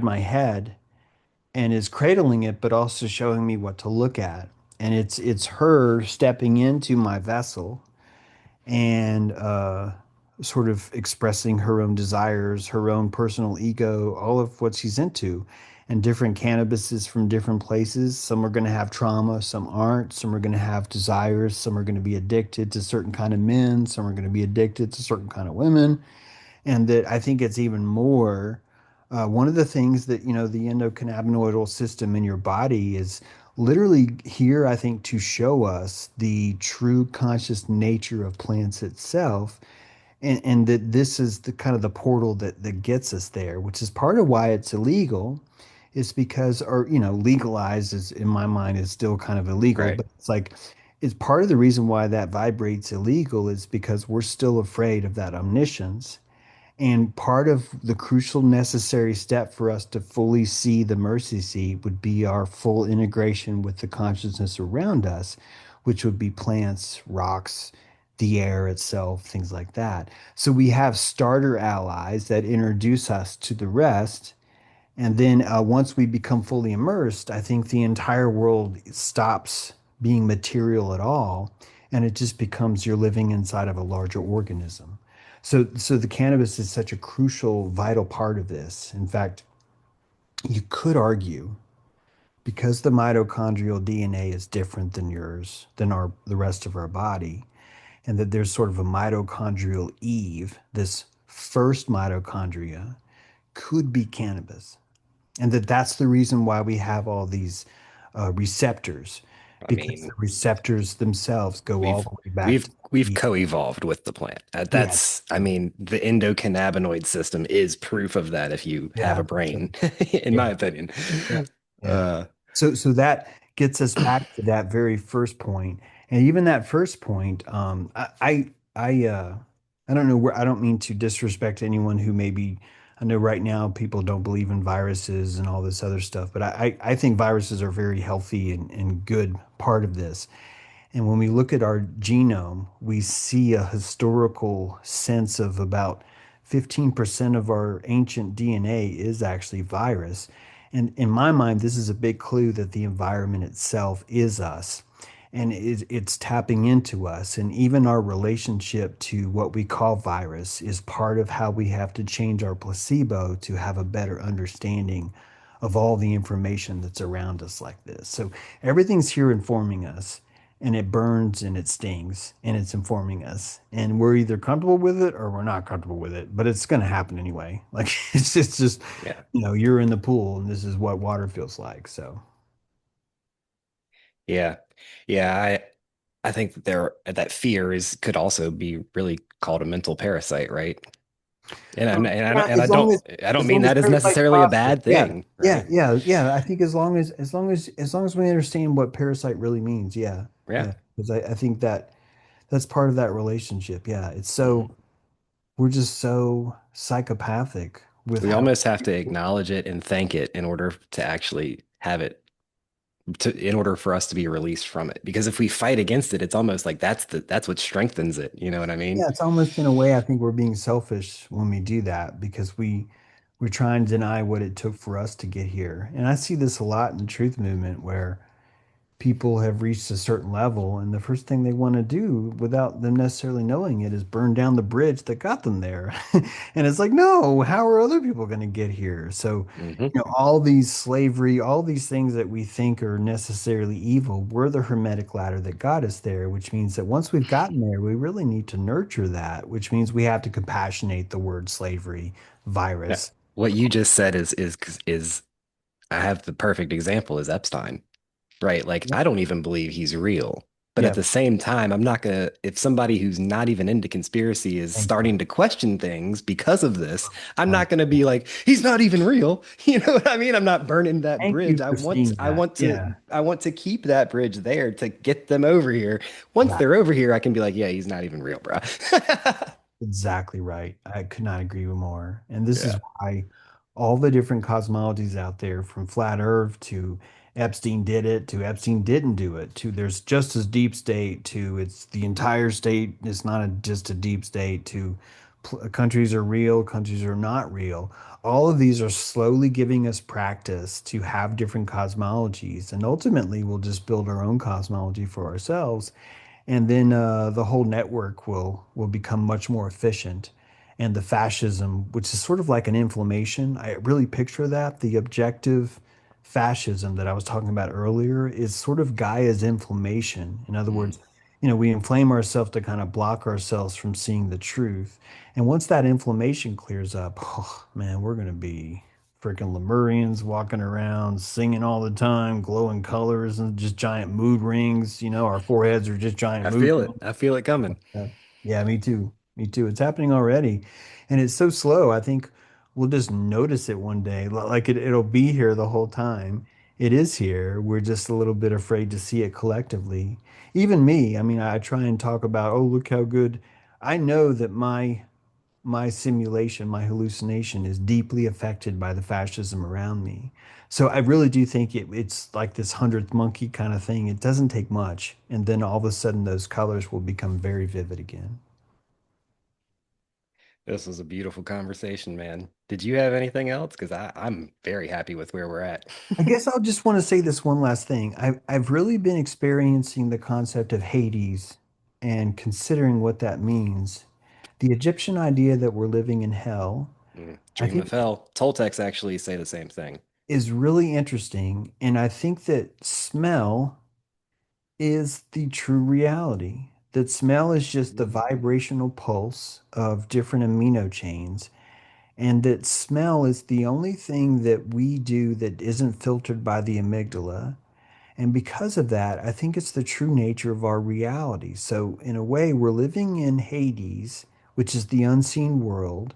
my head and is cradling it, but also showing me what to look at. And it's her stepping into my vessel and sort of expressing her own desires, her own personal ego, all of what she's into. And different cannabises from different places. Some are going to have trauma, some aren't. Some are going to have desires. Some are going to be addicted to certain kind of men. Some are going to be addicted to certain kind of women. And that I think it's even more. One of the things that, the endocannabinoidal system in your body is literally here, I think, to show us the true conscious nature of plants itself. And that this is the kind of the portal that gets us there, which is part of why it's illegal, is because, or, legalized is in my mind is still kind of illegal, Right. but it's part of the reason why that vibrates illegal is because we're still afraid of that omniscience. And part of the crucial necessary step for us to fully see the mercy seat would be our full integration with the consciousness around us, which would be plants, rocks, the air itself, things like that. So we have starter allies that introduce us to the rest. And then once we become fully immersed, I think the entire world stops being material at all, and it just becomes you're living inside of a larger organism. So the cannabis is such a crucial, vital part of this. In fact, you could argue because the mitochondrial DNA is different than yours, than the rest of our body, and that there's sort of a mitochondrial Eve, this first mitochondria could be cannabis, and that's the reason why we have all these receptors, I because the mean, receptors themselves go all We've the way back we've to we've the co-evolved with the plant. yeah, I mean, the endocannabinoid system is proof of that if you have yeah, a that's right. brain, in my Yeah, opinion. yeah, yeah. Uh, So that gets us back to that very first point, and even that first point, I don't know where I don't mean to disrespect anyone who maybe I know right now people don't believe in viruses and all this other stuff, but I think viruses are very healthy and good part of this. And when we look at our genome, we see a historical sense of about 15% of our ancient DNA is actually virus. And in my mind, this is a big clue that the environment itself is us and it's tapping into us. And even our relationship to what we call virus is part of how we have to change our placebo to have a better understanding of all the information that's around us like this. So everything's here informing us, and it burns and it stings and it's informing us. And we're either comfortable with it or we're not comfortable with it, but it's going to happen anyway. Like it's just, Yeah. you're in the pool and this is what water feels like. So Yeah. Yeah. I think that that fear is could also be really called a mental parasite, right? yeah, I don't as mean long as that as parasites necessarily a prosper. bad Yeah, thing, yeah, right? yeah, yeah. I think as long as we understand what parasite really means, yeah, Yeah. yeah. Because I think that that's part of that relationship. Yeah, it's Hmm. so we're just so psychopathic with We how almost have to acknowledge it and thank it in order to actually have it in order for us to be released from it. Because if we fight against it, it's almost like that's what strengthens it. You know what I mean? yeah, it's almost in a way I think we're being selfish when we do that because we try and deny what it took for us to get here. And I see this a lot in the truth movement where people have reached a certain level, and the first thing they want to do without them necessarily knowing it is burn down the bridge that got them there. And it's like, no, how are other people going to get here? So, Hmm. all these slavery, all these things that we think are necessarily evil, we're the hermetic ladder that got us there, which means that once we've gotten there, we really need to nurture that, which means we have to compassionate the word slavery, Yeah. virus. What you just said is I have the perfect example is Epstein. Right. Like, Yep. I don't even believe he's real. But at Yep. the same time, I'm not gonna, if somebody who's not even into conspiracy is Thank you. starting to question things because of this, I'm Wonderful. not gonna be like, he's not even real. You know what I mean? I'm not burning that Thank bridge. you for seeing I that. want to, Yeah. I want to keep that bridge there to get them over here. Once Yeah. they're over here, I can be like, yeah, he's not even real, bro. Exactly right. I could not agree with more. And this is Yeah. why all the different cosmologies out there, from flat Earth to Epstein did it to Epstein didn't do it to there's just as deep state to it's the entire state. It's not just a deep state to countries are real, countries are not real. All of these are slowly giving us practice to have different cosmologies. And ultimately, we'll just build our own cosmology for ourselves, and then the whole network will become much more efficient. And the fascism, which is sort of like an inflammation, I really picture that the objective fascism that I was talking about earlier is sort of Gaia's inflammation. In other Mm. words, we inflame ourselves to kind of block ourselves from seeing the truth. And once that inflammation clears up, oh man, we're going to be freaking Lemurians walking around singing all the time, glowing colors and just giant mood rings. Our foreheads are just giant I mood feel it. rings. I feel it coming. Yeah, yeah, me too. Me too. It's happening already. And it's so slow. I think we'll just notice it one day. Like it'll be here the whole time. It is here. We're just a little bit afraid to see it collectively. Even me, I mean, I try and talk about, oh, look how good. I know that my simulation, my hallucination is deeply affected by the fascism around me. So I really do think it's like this hundredth monkey kind of thing. It doesn't take much, and then all of a sudden those colors will become very vivid again. This was a beautiful conversation, man. Did you have anything else? Because I'm very happy with where we're at. I guess I'll just want to say this one last thing. I've really been experiencing the concept of Hades and considering what that means. The Egyptian idea that we're living in hell, I Dream of think hell. Toltecs actually say the same thing. is really interesting. And I think that smell is the true reality. That smell is just the vibrational pulse of different amino chains, and that smell is the only thing that we do that isn't filtered by the amygdala. And because of that, I think it's the true nature of our reality. So, in a way, we're living in Hades, which is the unseen world.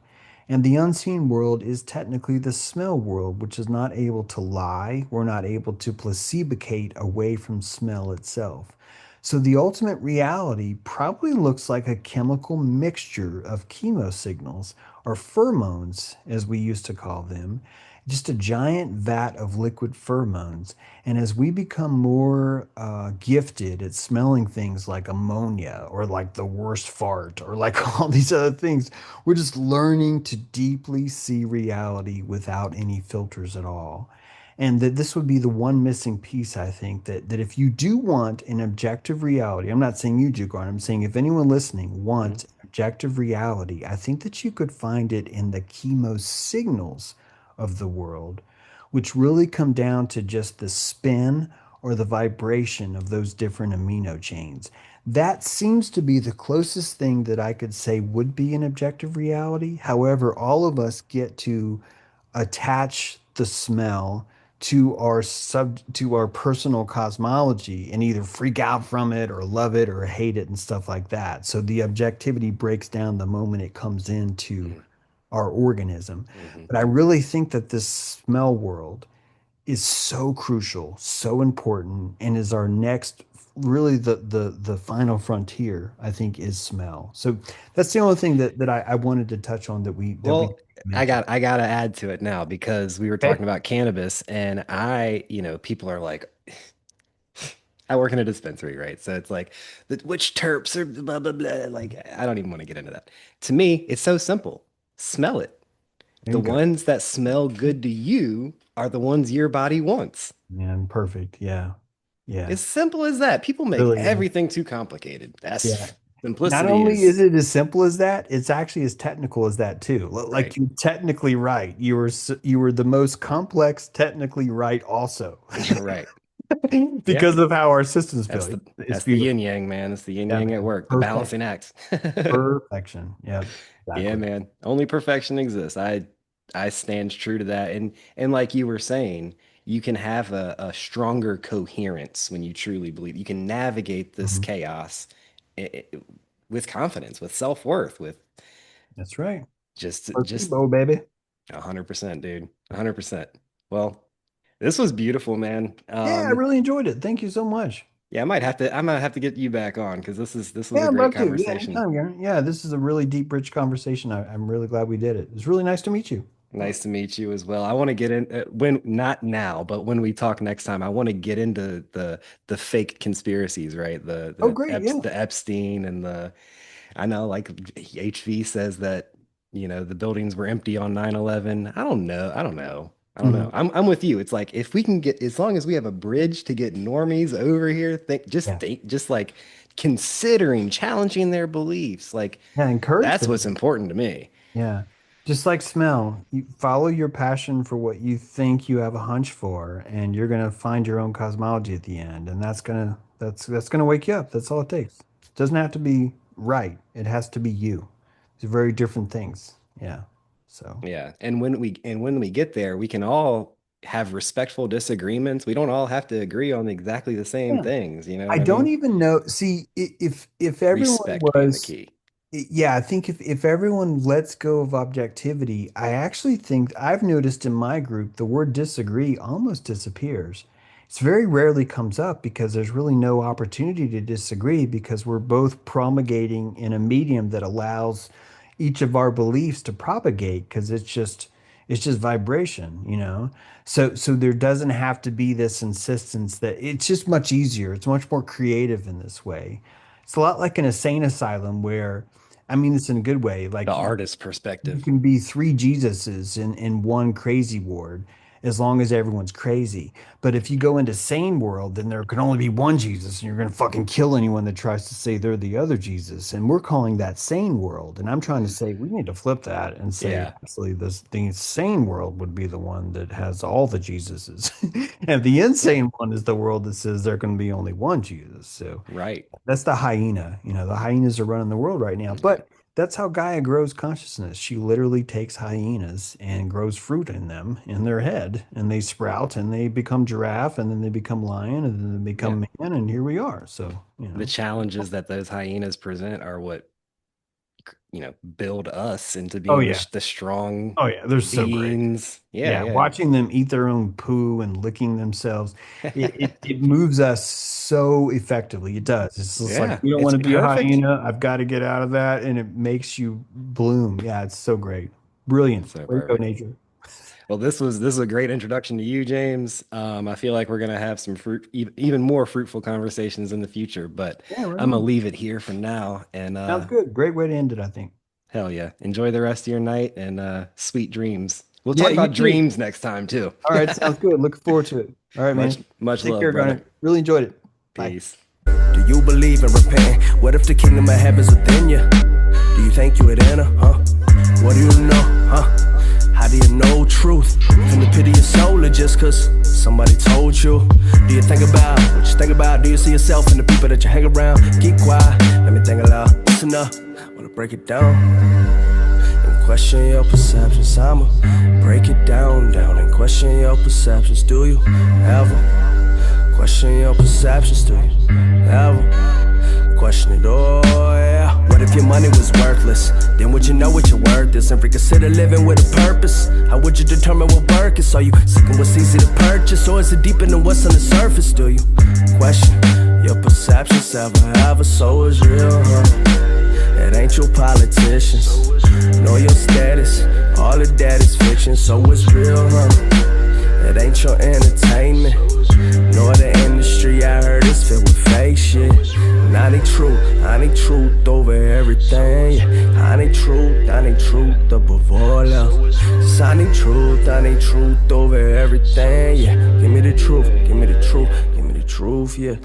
And the unseen world is technically the smell world, which is not able to lie. We're not able to placebocate away from smell itself. So, the ultimate reality probably looks like a chemical mixture of chemo signals, or pheromones, as we used to call them, just a giant vat of liquid pheromones. And as we become more gifted at smelling things like ammonia or like the worst fart or like all these other things, we're just learning to deeply see reality without any filters at all. And that this would be the one missing piece, I think, that if you do want an objective reality, I'm not saying you do, Garn, I'm saying if anyone listening Mhm. wants objective reality, I think that you could find it in the chemo signals of the world, which really come down to just the spin or the vibration of those different amino chains. That seems to be the closest thing that I could say would be an objective reality. However, all of us get to attach the smell to our personal cosmology and either freak out from it or love it or hate it and stuff like that. So the objectivity breaks down the moment it comes into Mhm. our organism. Mhm. But I really think that this smell world is so crucial, so important, and is our next really the final frontier, I think, is smell. So that's the only thing that I wanted to touch on that we Well, mentioned. I gotta add to it now because we were talking Okay. about cannabis, and people are like, I work in a dispensary, right? So it's like, which terps are blah blah blah. Like, I don't even want to get into that. To me, it's so simple. Smell it. There The you go. ones that smell good to you are the ones your body wants. Man, perfect. Yeah. Yeah. As simple as that. People make Really is. everything too complicated. Yeah. That's Not simplicity only is is it as simple as that, it's actually as technical as that too. Like right. you're technically right. You were the most complex, technically right also. Right. Yeah. Because of how our systems That's feel. the It's that's the yin beautiful. yang, man. That's the yin Yeah, yang at man. work, the Perfect. balancing act. Perfection. Yeah, Yeah, exactly. man. Only perfection exists. I stand true to that. And like you were saying, you can have a stronger coherence when you truly believe. You can navigate this Mhm. chaos i- i- with confidence, with self-worth, with That's right. just Placebo, baby. 100%, dude. 100%. Well, this was beautiful, man. Yeah, I really enjoyed it. Thank you so much. Yeah, I might have to get you back on because this was Yeah, a I'd great love to. Yeah, conversation. anytime, Garen. Yeah, this is a really deep, rich conversation. I'm really glad we did it. It's really nice to meet you. Nice to meet you as well. I want to get in when not now, but when we talk next time, I want to get into the fake conspiracies, right? Oh, great. Yeah. The Epstein and the I know like HV says that, the buildings were empty on 9/11. I don't know. I don't know. I don't know. Mhm. I'm with you. It's like if we can get as long as we have a bridge to get normies over here, Yeah. think just like considering challenging their beliefs, like Yeah. Encourage that's them. what's important to me. Yeah. Just like smell, you follow your passion for what you think you have a hunch for, and you're gonna find your own cosmology at the end. And that's gonna wake you up. That's all it takes. It doesn't have to be right. It has to be you. It's very different things. Yeah. So Yeah. And when we get there, we can all have respectful disagreements. We don't all have to agree on exactly the same yeah. things. You know I what I don't mean? even know. See, if everyone Respect being the was, key. yeah, I think if everyone lets go of objectivity, I actually think I've noticed in my group the word disagree almost disappears. It's very rarely comes up because there's really no opportunity to disagree because we're both promulgating in a medium that allows each of our beliefs to propagate because it's just vibration, you know? So there doesn't have to be this insistence that it's just much easier. It's much more creative in this way. It's a lot like an insane asylum where, I mean this in a good way, The like artist you perspective. can be three Jesuses in one crazy ward as long as everyone's crazy. But if you go into sane world, then there can only be one Jesus, and you're gonna fucking kill anyone that tries to say they're the other Jesus. And we're calling that sane world. And I'm trying to say we need to flip that and say Yeah. actually this the insane world would be the one that has all the Jesuses. And the insane one is the world that says there can be only one Jesus. So Right. that's the hyena. You know, the hyenas are running the world right now. Yeah. But that's how Gaia grows consciousness. She literally takes hyenas and grows fruit in them in their head, and they sprout and they become giraffe, and then they become lion, and then they Yeah. become man, and here we are. So, The challenges that those hyenas present are what, build us into Oh being yeah. the strong Oh yeah, they're so great. beings. Yeah. Yeah, Yeah. watching them eat their own poo and licking themselves, it moves us so effectively. It does. It's just like Yeah. we don't want It's to be a perfect. hyena. I've got to get out of that, and it makes you bloom. Yeah, it's so great. Brilliant. So Way to go, perfect. nature. Well, this was a great introduction to you, James. I feel like we're gonna have some even more fruitful conversations in the future, but Yeah, right I'm gonna on. leave it here for now. And Sounds good. Great way to end it, I think. hell yeah, enjoy the rest of your night and sweet dreams. We'll Yeah, talk you about too. dreams next time too. All right, sounds good. Looking forward to it. All right, man. Much Take love, care, brother. Garnet. Really enjoyed it. Bye. Peace. Do you believe in repenting? What if the kingdom of heaven's within you? Do you think you would enter? Huh? What do you know? Huh? How do you know truth from the pit of your soul, or just cause somebody told you? Do you think about what you think about? Do you see yourself in the people that you hang around? Keep quiet, let me think aloud. Listen up, wanna break it down and question your perceptions. I'ma break it down and question your perceptions. Do you ever question your perceptions? Do you ever question it all? Yeah. What if your money was worthless? Then would you know what your worth is and reconsider living with a purpose? How would you determine what work is? Are you seeking what's easy to purchase, or is it deeper than what's on the surface? Do you question your perceptions ever? So is real, huh? It ain't your politicians, nor your status. All of that is fiction, so it's real, huh? It ain't your entertainment, nor the industry. I heard it's filled with fake shit. And I need truth over everything. Yeah. I need truth above all else. Just I need truth over everything. Yeah, give me the truth, give me the truth, give me the truth, yeah.